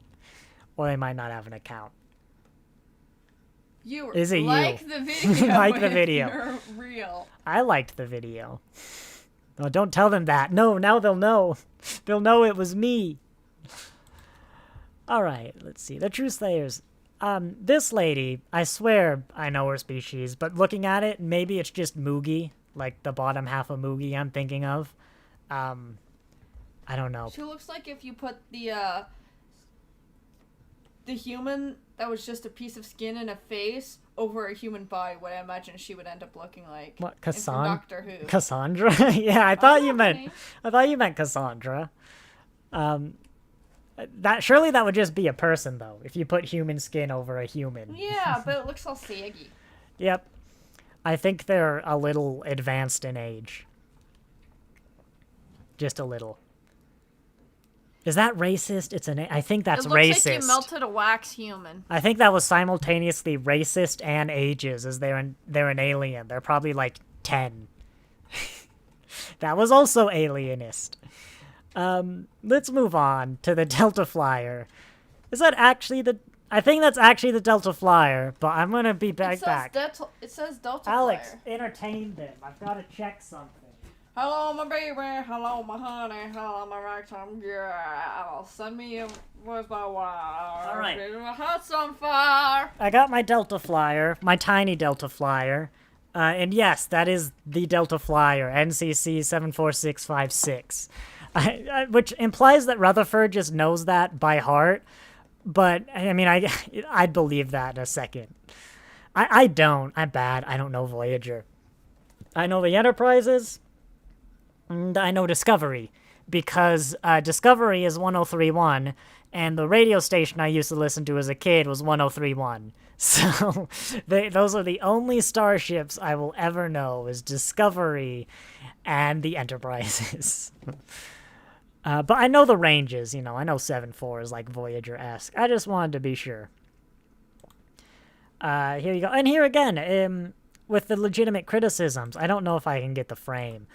Or they might not have an account. Viewer, Is it like you? the video. Like the if video. You're real. I liked the video. Oh, don't tell them that. No, now they'll know. They'll know it was me. Alright, let's see. The True Slayers. This lady, I swear I know her species, but looking at it, maybe it's just Moogie, like the bottom half of Moogie I'm thinking of. I don't know. She looks like if you put the human that was just a piece of skin and a face over a human body, what I imagine she would end up looking like. What, And from Doctor Who. Cassandra? Yeah, I thought you meant Cassandra. Surely that would just be a person, though, if you put human skin over a human. Yeah, but it looks all saggy. Yep. I think they're a little advanced in age. Just a little. Is that racist? I think that's racist. It looks like you melted a wax human. I think that was simultaneously racist and ages, as they're an alien. They're probably like 10. That was also alienist. Let's move on to the Delta Flyer. Is that actually the... I think that's actually the Delta Flyer, but I'm gonna be back. It says Delta Alex, Flyer. entertain them. I've got to check something. Hello, my baby. Hello, my honey. Hello, my ragtime girl. Send me a... Where's my wire? All right. My heart's on fire. I got my Delta Flyer, my tiny Delta Flyer. And yes, that is the Delta Flyer, NCC 74656. Which implies that Rutherford just knows that by heart. But, I mean, I'd believe that in a second. I don't. I'm bad. I don't know Voyager. I know the Enterprises. And I know Discovery. Because Discovery is 1031, and the radio station I used to listen to as a kid was 1031. So, those are the only starships I will ever know, is Discovery and the Enterprises. But I know the ranges, you know. I know 7-4 is like Voyager-esque. I just wanted to be sure. Here you go. And here again, with the legitimate criticisms, I don't know if I can get the frame,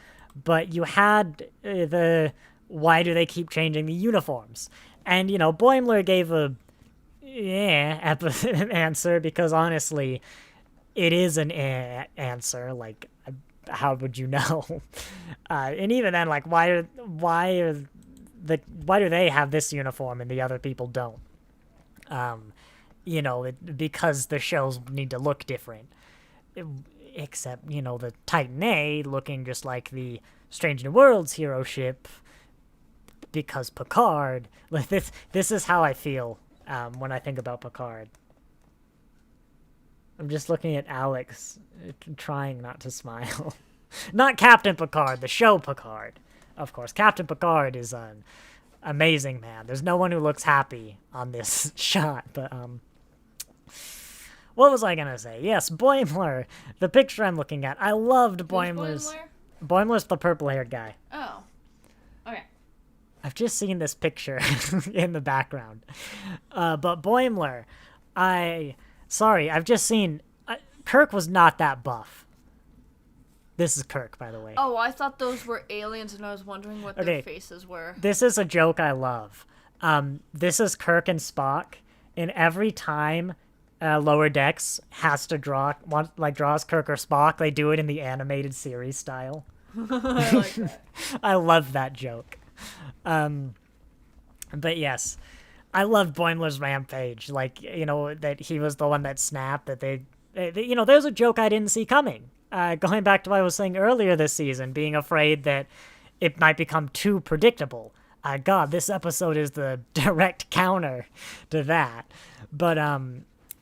but you had the why do they keep changing the uniforms? And, you know, Boimler gave a answer because, honestly, it is an answer. Like, how would you know? And even then, like, why do they have this uniform and the other people don't? You know, because the shows need to look different. Except, you know, the Titan A looking just like the Strange New Worlds hero ship, because Picard. Like, this is how I feel when I think about Picard. I'm just looking at Alex, trying not to smile. Not Captain Picard, the show Picard. of course. Captain Picard is an amazing man. There's no one who looks happy on this shot, but, what was I gonna say? Yes, Boimler, the picture I'm looking at. I loved Boimler's... Boimler's the purple-haired guy. Oh. Okay. I've just seen this picture in the background. But Boimler, I've just seen... Kirk was not that buff. This is Kirk, by the way. Oh, I thought those were aliens, and I was wondering what their faces were. This is a joke I love. This is Kirk and Spock, and every time Lower Decks has to draws Kirk or Spock, they do it in the animated series style. I like that. I love that joke. But yes, I loved Boimler's rampage. Like, that he was the one that snapped, that there's a joke I didn't see coming. Going back to what I was saying earlier this season, being afraid that it might become too predictable. God, this episode is the direct counter to that. But,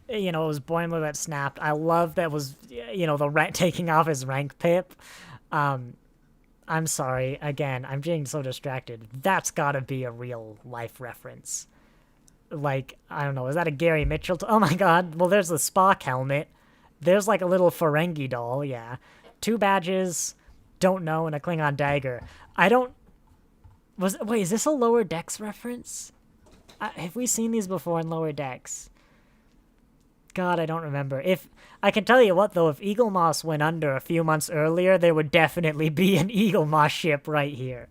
it was Boimler that snapped. I love that was, the taking off his rank pip. I'm sorry. Again, I'm getting so distracted. That's gotta be a real life reference. Like, I don't know. Is that a Gary Mitchell? Oh my god. Well, there's the Spock helmet. There's like a little Ferengi doll, yeah. 2 badges, don't know, and a Klingon dagger. Wait, is this a Lower Decks reference? Have we seen these before in Lower Decks? God, I don't remember. I can tell you what, though, if Eagle Moss went under a few months earlier, there would definitely be an Eagle Moss ship right here.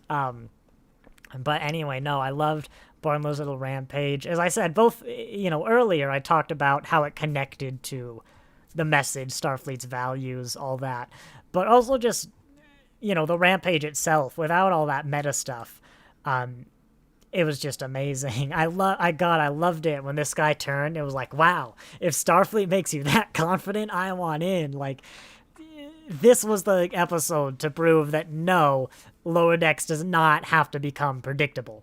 But anyway, no, I loved Boimler's little rampage. As I said, both, earlier I talked about how it connected to the message, Starfleet's values, all that. But also just, the rampage itself, without all that meta stuff. It was just amazing. I loved it when this guy turned. It was like, wow, if Starfleet makes you that confident, I want in. Like, this was the episode to prove that no, Lower Decks does not have to become predictable.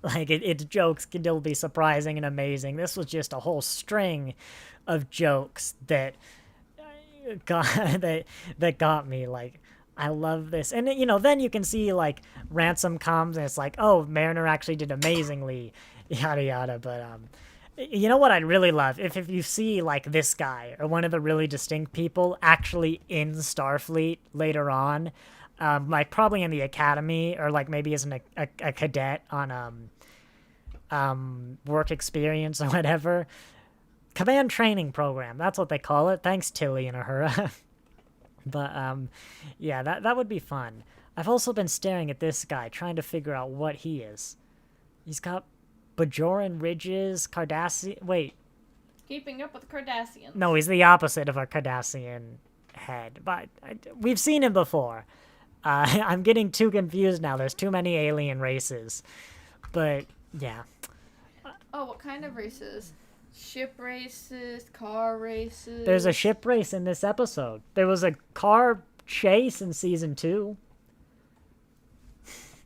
Like, its jokes can still be surprising and amazing. This was just a whole string of jokes that got me. Like, I love this. And, then you can see, like, Ransom comes, and it's like, oh, Mariner actually did amazingly, yada, yada. But, you know what I'd really love? If you see, like, this guy, or one of the really distinct people actually in Starfleet later on, like, probably in the academy, or, like, maybe as a cadet on, work experience or whatever. Command training program, that's what they call it. Thanks, Tilly and Uhura. But, yeah, that would be fun. I've also been staring at this guy, trying to figure out what he is. He's got Bajoran ridges, Cardassian... Wait. Keeping up with Cardassians. No, he's the opposite of our Cardassian head. But we've seen him before. I'm getting too confused now. There's too many alien races. But, yeah. Oh, what kind of races? Ship races, car races. There's a ship race in this episode. There was a car chase in season 2.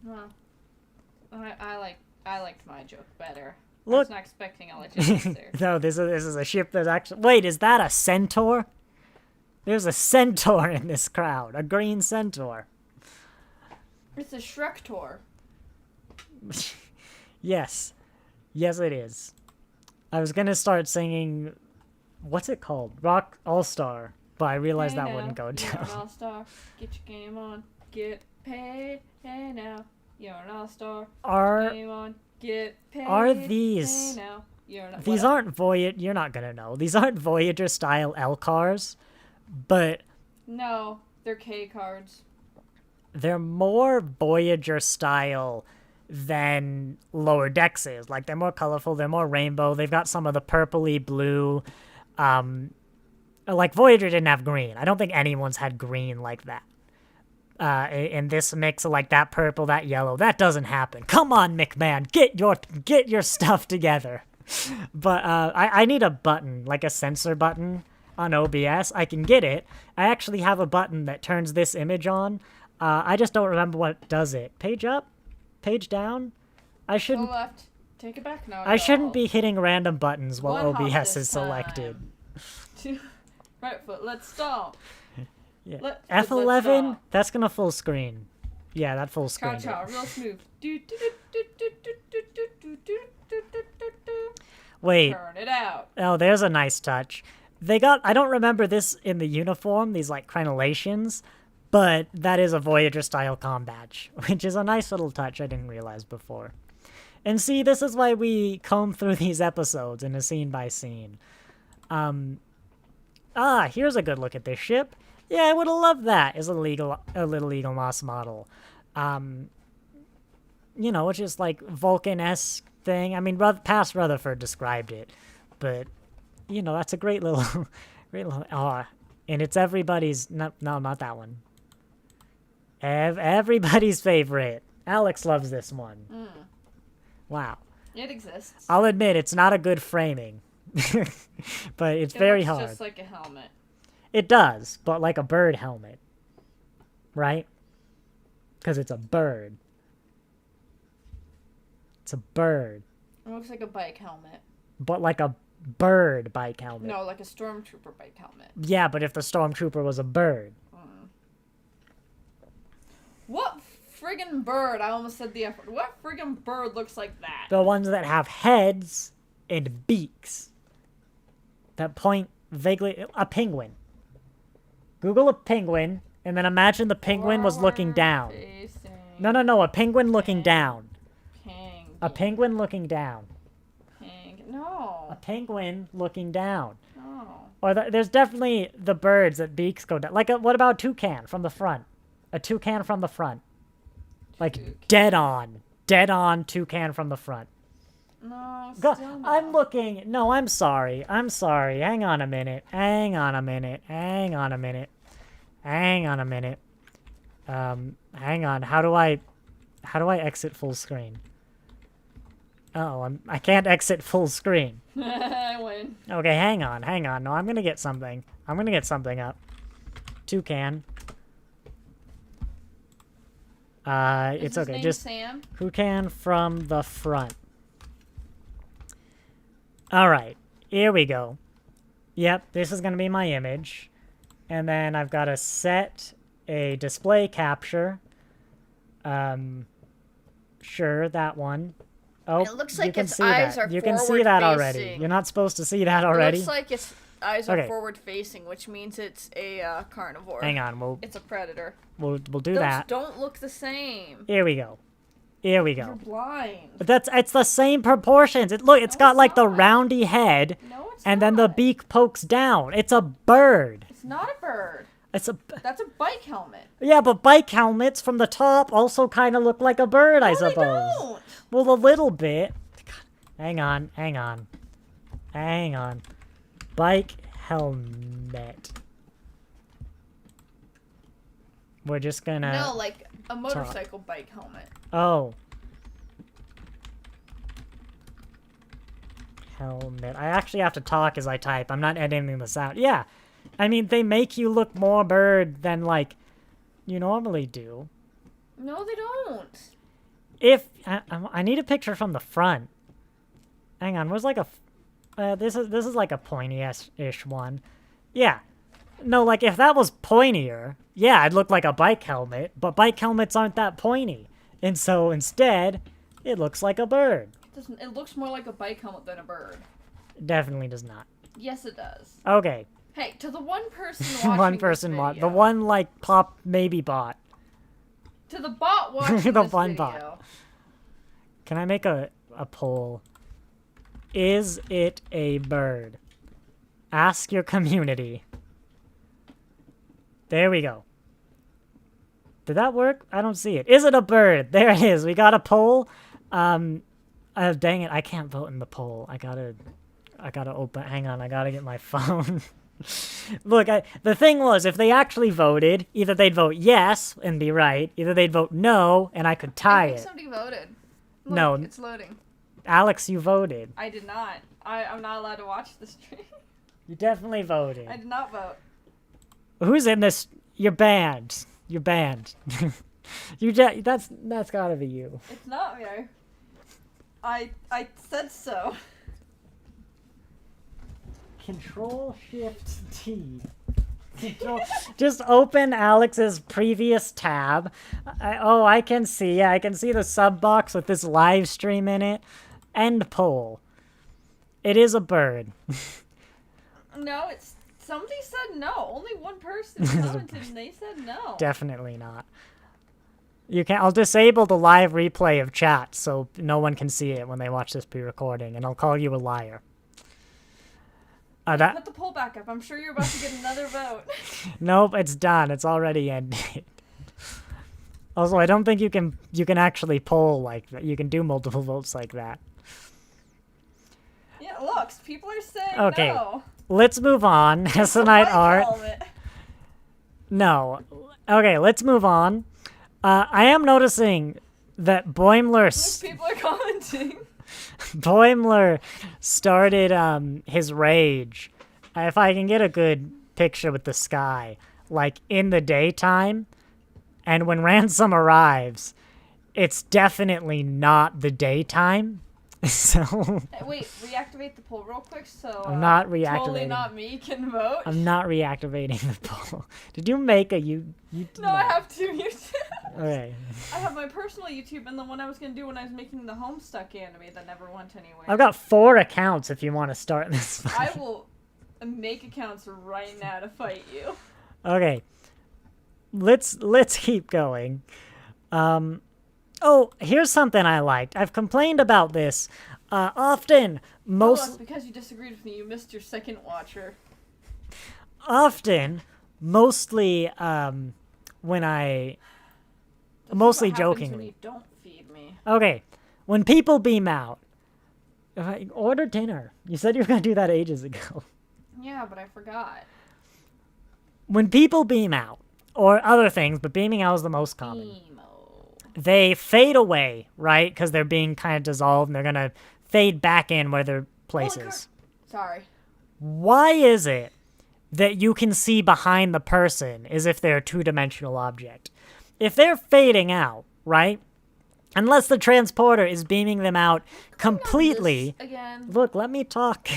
Well, I liked my joke better. Look. I was not expecting a legit answer. No, this is a ship that's actually... Wait, is that a centaur? There's a centaur in this crowd. A green centaur. It's a Shrektor. Yes. Yes, it is. I was going to start singing... What's it called? Rock All-Star. But I realized that wouldn't go down. You're an all-star. Get your game on. Get paid. Hey now. You're an all-star. Game on. Get paid. Are these... Hey now. These aren't Voyager... You're not going to know. These aren't Voyager-style L-cars. But... No. They're K cards. They're more Voyager-style than Lower Decks is. Like, they're more colorful, they're more rainbow, they've got some of the purpley blue. Like, Voyager didn't have green. I don't think anyone's had green like that. In this mix of, like, that purple, that yellow, that doesn't happen. Come on, McMahon, get your stuff together. But, I need a button, like a sensor button on OBS. I can get it. I actually have a button that turns this image on. I just don't remember what does it. Page up? Page down? I shouldn't... Go left. Take it back now. I shouldn't be hitting random buttons while One hop OBS is this selected. time. Right foot, let's stop. Yeah. Let's F11? stop. That's gonna full screen. Yeah, that full screen. Cha-cha, real smooth. Wait. Turn it out. Oh, there's a nice touch. They got, I don't remember this in the uniform, these like crenellations, but that is a Voyager style comm badge, which is a nice little touch I didn't realize before. And see, this is why we comb through these episodes in a scene by scene. Here's a good look at this ship. Yeah, I would have loved that as a little Eagle Moss model. You know, it's just like Vulcan-esque thing. I mean, past Rutherford described it, but you know, that's a great little, and it's everybody's. No, not that one. Everybody's favorite. Alex loves this one. Wow. It exists. I'll admit it's not a good framing, but it's very looks hard. Just like a helmet. It does, but like a bird helmet, right? Because it's a bird. It's a bird. It looks like a bike helmet. But like a bird bike helmet. No, like a stormtrooper bike helmet. Yeah, but if the stormtrooper was a bird. What friggin' bird? I almost said the F word. What friggin' bird looks like that? The ones that have heads and beaks. That point vaguely... A penguin. Google a penguin, and then imagine the penguin was looking down. No. A penguin looking down. A penguin looking down. No. A penguin looking down. No. Or there's definitely the birds that beaks go down. Like, what about a toucan from the front? A toucan from the front. Like, dead on toucan from the front. No, God, still no. I'm looking. No, I'm sorry. Hang on a minute. Hang on a minute. Hang on. How do I exit full screen? Oh, I can't exit full screen. I win. Okay, hang on. No, I'm gonna get something. Up. Toucan. It's okay. Just Sam? toucan from the front. All right, here we go. Yep, this is gonna be my image, and then I've got to set a display capture. Sure, that one. Oh, it looks like you can its see eyes that. are You can see that already. facing. You're not supposed to see that already. It looks like its eyes are Okay. forward facing, which means it's a carnivore. Hang on, It's a predator. we'll do Those that. don't look the same. Here we go. You're blind. It's the same proportions. It's got like the roundy head, No, it's and not. then the beak pokes down. It's a bird. It's not a bird. That's a bike helmet. yeah, but bike helmets from the top also kind of look like a bird, I No, they suppose. don't. Well, a little bit. Hang on. Bike helmet. We're just gonna... No, like a motorcycle bike helmet. Oh. Helmet. I actually have to talk as I type. I'm not editing this out. Yeah. I mean, they make you look more bird than, like, you normally do. No, they don't. If... I need a picture from the front. Hang on. Where's, like, a... this is like a pointy-ish one. Yeah. No, like, if that was pointier, yeah, it'd look like a bike helmet, but bike helmets aren't that pointy. And so, instead, it looks like a bird. It looks more like a bike helmet than a bird. It definitely does not. Yes, it does. Okay. Hey, to the one person watching One person this watch. video, The one, like, pop maybe bot. To the bot watching The this one video. bot. Can I make a poll? Is it a bird? Ask your community. There we go. Did that work? I don't see it. Is it a bird? There it is. We got a poll. Dang it. I can't vote in the poll. I gotta open. Hang on. I gotta get my phone. Look, the thing was, if they actually voted, either they'd vote yes and be right, either they'd vote no and I could tie I think it. somebody voted. Look, No. it's loading. Alex, you voted. I did not. I'm not allowed to watch the stream. You definitely voted. I did not vote. Who's in this? You're banned. You're banned. That's gotta be you. It's not me. I said so. Control Shift T. Just open Alex's previous tab. I can see. Yeah, I can see the sub box with this live stream in it. End poll. It is a bird. No, it's somebody said no. Only one person commented and they said no. Definitely not. You can. I'll disable the live replay of chat so no one can see it when they watch this pre-recording, and I'll call you a liar. Put the poll back up. I'm sure you're about to get another vote. Nope, it's done. It's already ended. Also, I don't think you can actually poll like that. You can do multiple votes like that. Yeah, look, people are saying okay. no. Let's move on. Essenite art. No. Okay, let's move on. I am noticing that Boimler... People are commenting. Boimler started his rage. If I can get a good picture with the sky, like in the daytime, and when Ransom arrives, it's definitely not the daytime. So wait, reactivate the poll real quick so I'm not reactivating. Totally not me can vote. I'm not reactivating the poll. Did you make a No, I have two YouTube. Okay. I have my personal YouTube and the one I was gonna do when I was making the Homestuck anime that never went anywhere. I've got 4 accounts if you want to start this fight. I will make accounts right now to fight you. Okay. Let's keep going. Oh, here's something I liked. I've complained about this often. Look, because you disagreed with me, you missed your second watcher. Often, mostly when I... That's mostly what happens jokingly. When you don't feed me. Okay, when people beam out, if I order dinner, you said you were going to do that ages ago. Yeah, but I forgot. When people beam out, or other things, but beaming out is the most common. They fade away, right? Because they're being kind of dissolved, and they're going to fade back in where their place is. Sorry. Why is it that you can see behind the person as if they're a two-dimensional object? If they're fading out, right? Unless the transporter is beaming them out completely. Again. Look, let me talk.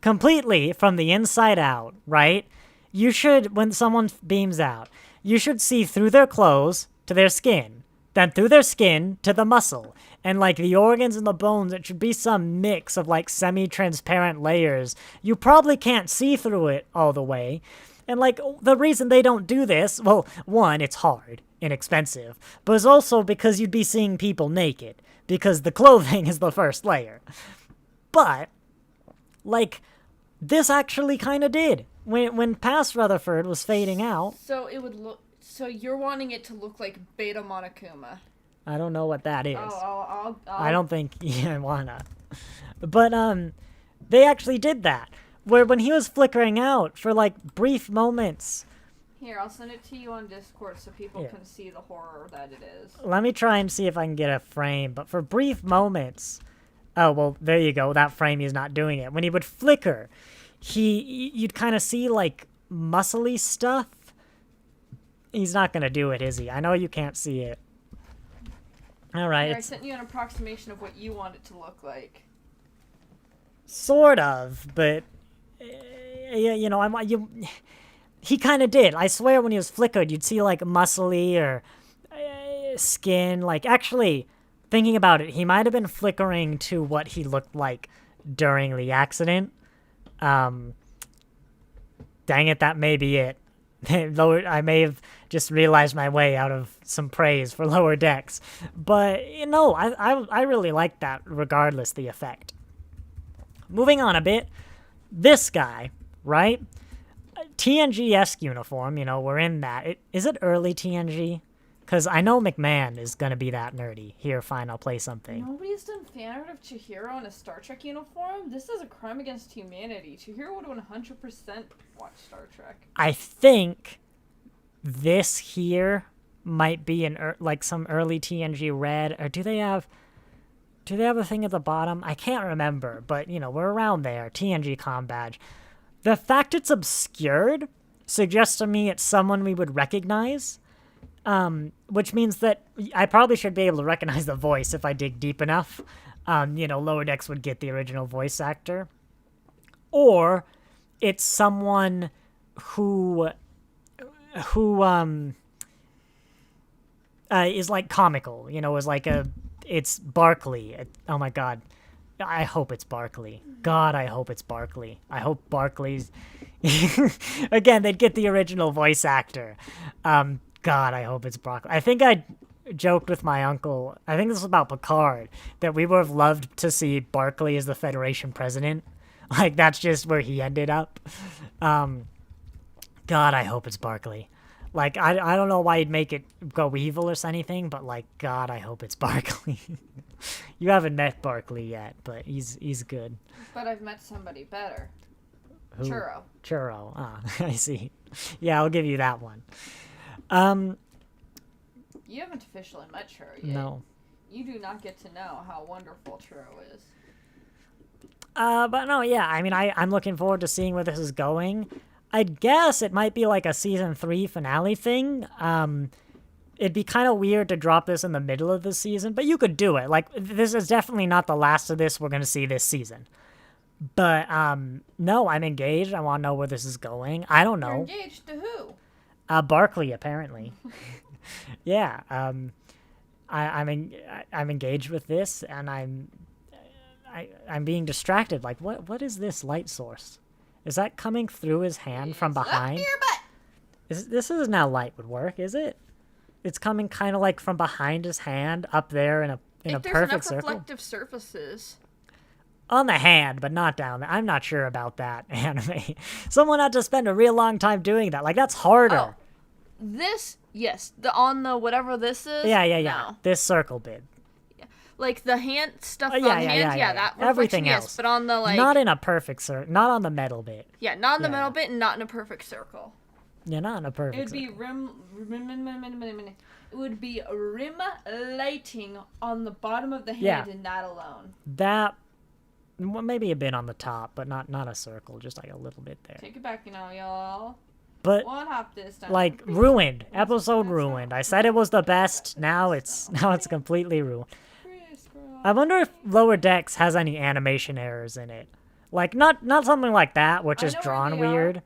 Completely from the inside out, right? You should, when someone beams out, you should see through their clothes to their skin. Then through their skin to the muscle. And like the organs and the bones, it should be some mix of like semi-transparent layers. You probably can't see through it all the way. And like the reason they don't do this, well, one, it's hard and expensive. But it's also because you'd be seeing people naked. Because the clothing is the first layer. But, like, this actually kind of did. When past Rutherford was fading out. So it would look... So you're wanting it to look like Beta Monokuma. I don't know what that is. I'll I don't think I wanna. But they actually did that. Where when he was flickering out for like brief moments. Here, I'll send it to you on Discord so people can see the horror that it is. Let me try and see if I can get a frame. But for brief moments. Oh well, there you go. That frame is not doing it. When he would flicker, you'd kind of see like muscly stuff. He's not going to do it, is he? I know you can't see it. All right. Here, I sent you an approximation of what you want it to look like. Sort of, but you know, he kind of did. I swear when he was flickered, you'd see like muscly or skin. Like actually, thinking about it, he might have been flickering to what he looked like during the accident. Dang it, that may be it. I may have just realized my way out of some praise for Lower Decks. But, you know, I really like that regardless the effect. Moving on a bit, this guy, right? TNG-esque uniform, you know, we're in that. Is it early TNG? Because I know McMahon is going to be that nerdy. Here, fine, I'll play something. Nobody's done fan art of Chihiro in a Star Trek uniform? This is a crime against humanity. Chihiro would 100% watch Star Trek. I think this here might be like some early TNG red. Or do they have a thing at the bottom? I can't remember, but, you know, we're around there. TNG comm badge. The fact it's obscured suggests to me it's someone we would recognize. Which means that I probably should be able to recognize the voice if I dig deep enough. You know, Lower Decks would get the original voice actor. Or it's someone who who is like comical, is like it's Barkley. Oh my God. I hope it's Barkley. God, I hope it's Barkley. I hope Barkley's again, they'd get the original voice actor. God, I hope it's Barkley. I think I joked with my uncle, I think this was about Picard, that we would have loved to see Barkley as the Federation president. Like, that's just where he ended up. God, I hope it's Barkley. Like, I don't know why he'd make it go evil or anything, but, like, God, I hope it's Barkley. You haven't met Barkley yet, but he's good. But I've met somebody better. Who? Churro. Churro. Ah, I see. Yeah, I'll give you that one. You haven't officially met Churro yet. No. You do not get to know how wonderful Churro is. But no, yeah, I mean, I'm looking forward to seeing where this is going. I'd guess it might be like a season 3 finale thing. It'd be kind of weird to drop this in the middle of the season, but you could do it. Like, this is definitely not the last of this we're going to see this season. But, no, I'm engaged. I want to know where this is going. I don't know. You're engaged to who? Barkley, apparently. Yeah, I'm engaged with this, and I'm being distracted. Like, what is this light source? Is that coming through his hand from behind? Up your butt. This is now light would work, is it? It's coming kind of like from behind his hand, up there in a perfect circle. Reflective surfaces. On the hand, but not down there. I'm not sure about that anime. Someone had to spend a real long time doing that. Like, that's harder. Oh, this, yes. On the whatever this is. Yeah. No. This circle bit. Yeah. Like the hand stuff on yeah, hands, yeah. that Everything yes, else. But on the like. Not in a perfect circle. Not on the metal bit. Yeah, not in the metal bit and not in a perfect circle. Yeah, not in a perfect circle. It would be rim lighting on the bottom of the hand and that alone. That. Well, maybe a bit on the top, but not a circle, just like a little bit there. Take it back, y'all. But one hop this time. Like ruined, episode ruined. I said it was the best. Now it's completely ruined. I wonder if Lower Decks has any animation errors in it, like not something like that, which is drawn weird.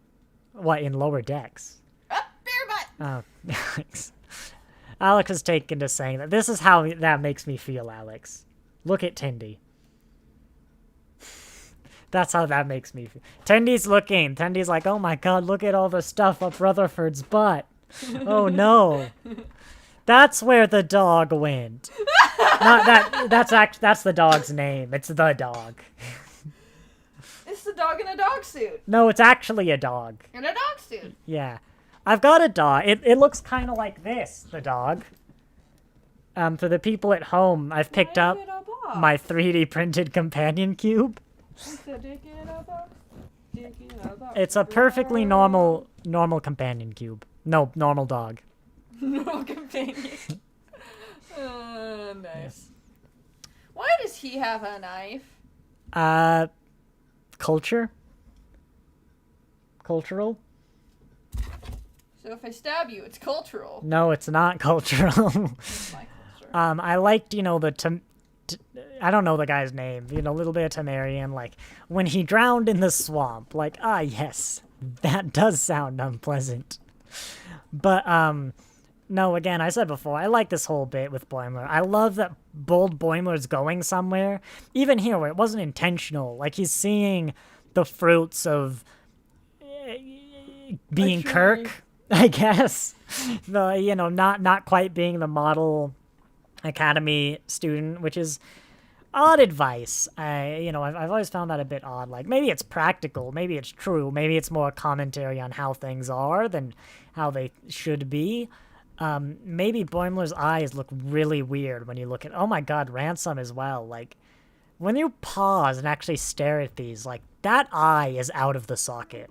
What in Lower Decks? Up your butt. Oh, thanks. Alex is taken to saying that. This is how that makes me feel, Alex. Look at Tindy. That's how that makes me feel. Tendy's looking. Tendy's like, oh my God, look at all the stuff up Rutherford's butt. Oh no. That's where the dog went. Not that. That's the dog's name. It's the dog. It's the dog in a dog suit. No, it's actually a dog. In a dog suit. Yeah. I've got a dog. It looks kind of like this, the dog. For the people at home, I've picked up my 3D printed companion cube. It's a perfectly normal companion cube. No, normal dog. Normal companion. Nice. Why does he have a knife? Culture. Cultural. So if I stab you, it's cultural. No, it's not cultural. It's my culture. I liked, I don't know the guy's name, a little bit of Temerian, like, when he drowned in the swamp, like, yes, that does sound unpleasant. But, no, again, I said before, I like this whole bit with Boimler. I love that Bold Boimler's going somewhere, even here where it wasn't intentional, like, he's seeing the fruits of being Kirk, I guess. Not quite being the model academy student, which is odd advice. I've always found that a bit odd. Like, maybe it's practical, maybe it's true, maybe it's more commentary on how things are than how they should be. Maybe Boimler's eyes look really weird when you look at, oh my God, Ransom as well. Like, when you pause and actually stare at these, like, that eye is out of the socket.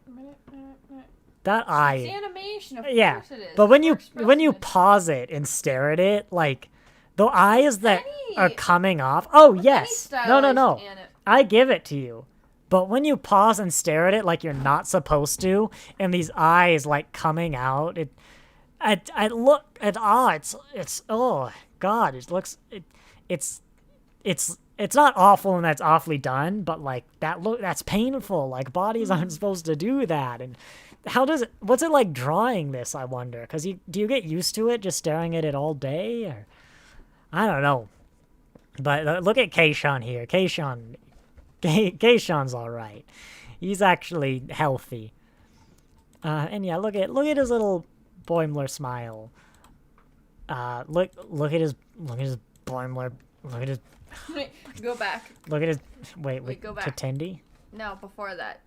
That eye. It's animation, of yeah, course it is. But when you pause it and stare at it, like, the eyes that are coming off. Oh, yes. No. I give it to you. But when you pause and stare at it like you're not supposed to, and these eyes, like, coming out, it's oh, God, it looks, it's it's not awful and that's awfully done, but like that's painful. Like bodies aren't supposed to do that. And what's it like drawing this, I wonder? Because do you get used to it just staring at it all day? Or I don't know. But look at Kayshawn here. Kayshawn's all right. He's actually healthy. And yeah, look at his little Boimler smile. Look at his Boimler. Look at his. Go back. Look at his. Wait, go back. To Tendy? No, before that.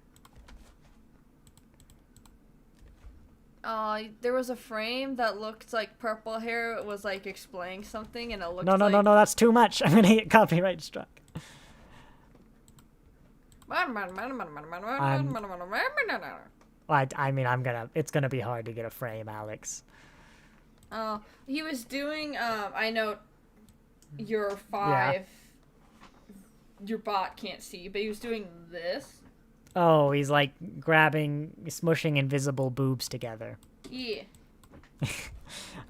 There was a frame that looked like purple hair. It was like explaining something, and it looked. No, that's too much. I'm gonna get copyright struck. I mean, it's gonna be hard to get a frame, Alex. Oh, he was doing. I know your 5. Yeah. Your bot can't see, but he was doing this. Oh, he's like smushing invisible boobs together. Yeah.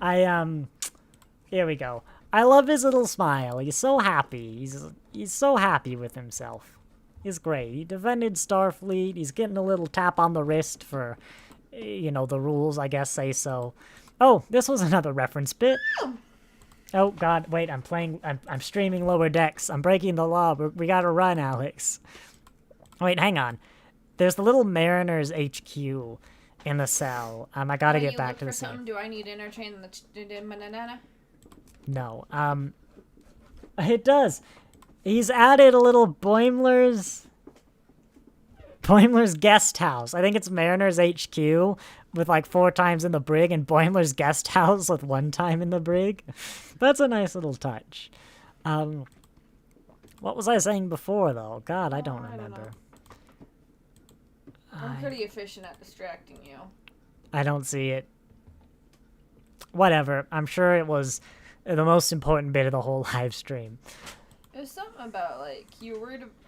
Here we go. I love his little smile. He's so happy. He's so happy with himself. He's great. He defended Starfleet. He's getting a little tap on the wrist for, the rules, I guess, say so. Oh, this was another reference bit. Oh, God, wait, I'm streaming Lower Decks. I'm breaking the law. We gotta run, Alex. Wait, hang on. There's the little Mariners HQ in the cell. I gotta get back to the scene. Do I need to interchange the banana? No. It does. He's added a little Boimler's guest house. I think it's Mariner's HQ with like 4 times in the brig and Boimler's guest house with 1 time in the brig. That's a nice little touch. What was I saying before, though? God, I don't remember. I'm pretty efficient at distracting you. I don't see it. Whatever. I'm sure it was the most important bit of the whole live stream. It was something about, like,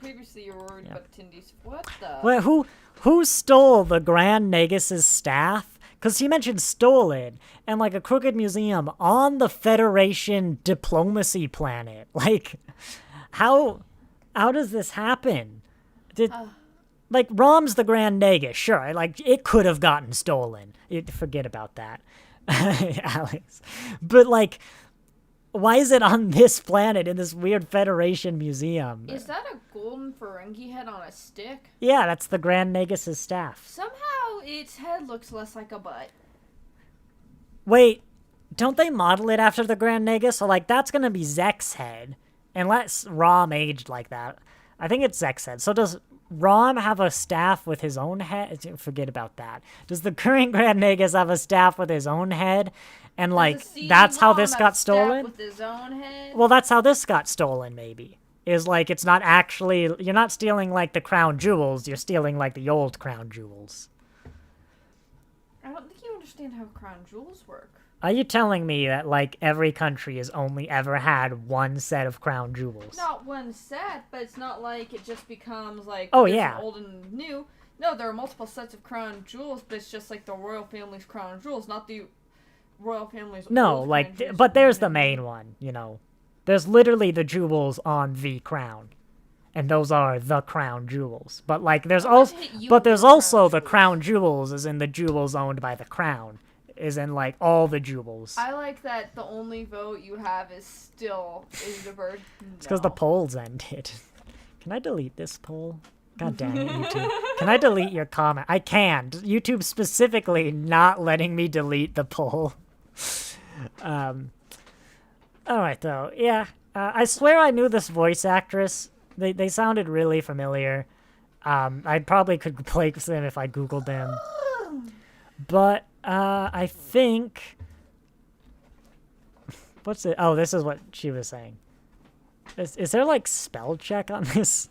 previously you were worried about Tindy's. What the? Wait, who stole the Grand Negus's staff? Because he mentioned stolen and, like, a crooked museum on the Federation diplomacy planet. Like, how does this happen? Like, Rom's the Grand Negus, sure. Like, it could have gotten stolen. Forget about that, Alex. But, like, why is it on this planet in this weird Federation museum? Is that a golden Ferengi head on a stick? Yeah, that's the Grand Negus's staff. Somehow its head looks less like a butt. Wait, don't they model it after the Grand Negus? So, like, that's gonna be Zek's head. Unless Rom aged like that. I think it's Zek's head. So does Rom have a staff with his own head? Forget about that. Does the current Grand Negus have a staff with his own head? And, like, that's how this got stolen? With his own head? Well, that's how this got stolen, maybe. Is, like, it's not actually... You're not stealing, like, the crown jewels. You're stealing, like, the old crown jewels. I don't think you understand how crown jewels work. Are you telling me that, like, every country has only ever had 1 set of crown jewels? Not 1 set, but it's not like it just becomes, like, old and new. No, there are multiple sets of crown jewels, but it's just, like, the royal family's crown jewels, not the royal family's old crown jewels. But there's the main one, There's literally the jewels on the crown. And those are the crown jewels. But, like, there's also the crown jewels as in the jewels owned by the crown. Is in, like, all the jewels. I like that the only vote you have is the bird. It's because the polls ended. Can I delete this poll? God damn it, YouTube. Can I delete your comment? I can't. YouTube specifically not letting me delete the poll. Alright, though. Yeah. I swear I knew this voice actress. They sounded really familiar. I probably could place them if I Googled them. But, I think... What's it? Oh, this is what she was saying. Is there, like, spell check on this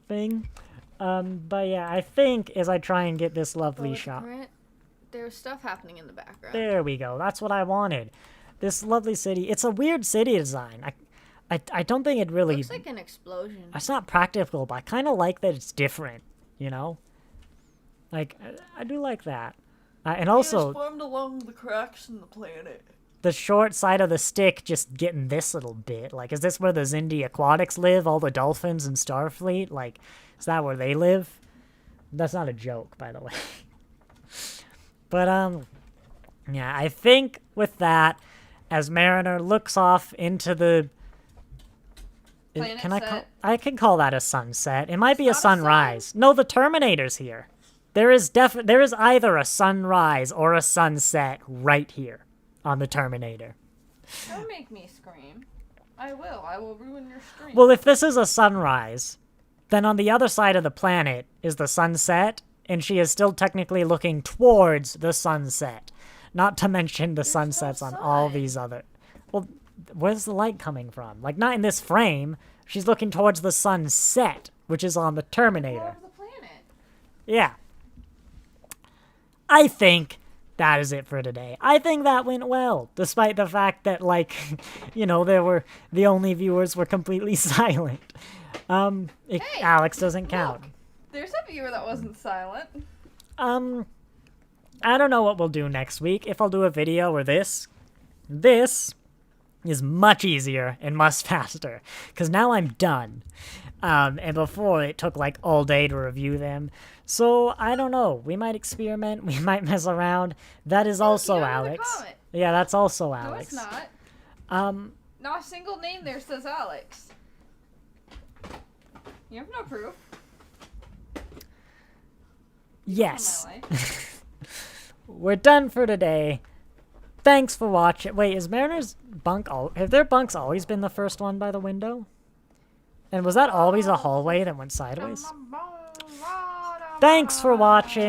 thing? But yeah, I think as I try and get this lovely shot... There's stuff happening in the background. There we go. That's what I wanted. This lovely city. It's a weird city design. I don't think it really... Looks like an explosion. It's not practical, but I kind of like that it's different, Like, I do like that. And also... It was formed along the cracks in the planet. the short side of the stick just getting this little bit. Like, is this where the Xindi Aquatics live? All the dolphins in Starfleet? Like, is that where they live? That's not a joke, by the way. But, yeah, I think with that, as Mariner looks off into the... I can call that a sunset. It might be a sunrise. No, the Terminator's here. There is either a sunrise or a sunset right here on the Terminator. Don't make me scream. I will ruin your scream. Well, if this is a sunrise, then on the other side of the planet is the sunset, and she is still technically looking towards the sunset. Not to mention the sunsets on all these other... Well, where's the light coming from? Like, not in this frame. She's looking towards the sunset, which is on the Terminator. All over the planet. Yeah. I think that is it for today. I think that went well, despite the fact that, like, you know, the only viewers were completely silent. Hey, Alex doesn't count. Look, there's a viewer that wasn't silent. I don't know what we'll do next week. If I'll do a video or this is much easier and much faster, because now I'm done. And before, it took like all day to review them. So, I don't know. We might experiment. We might mess around. That is also Alex. Yeah, that's also Alex. No, it's not. Not a single name there says Alex. You have no proof. Yes. We're done for today. Thanks for watching. Wait, is Mariner's bunk have their bunks always been the first one by the window? And was that always a hallway that went sideways? Thanks for watching.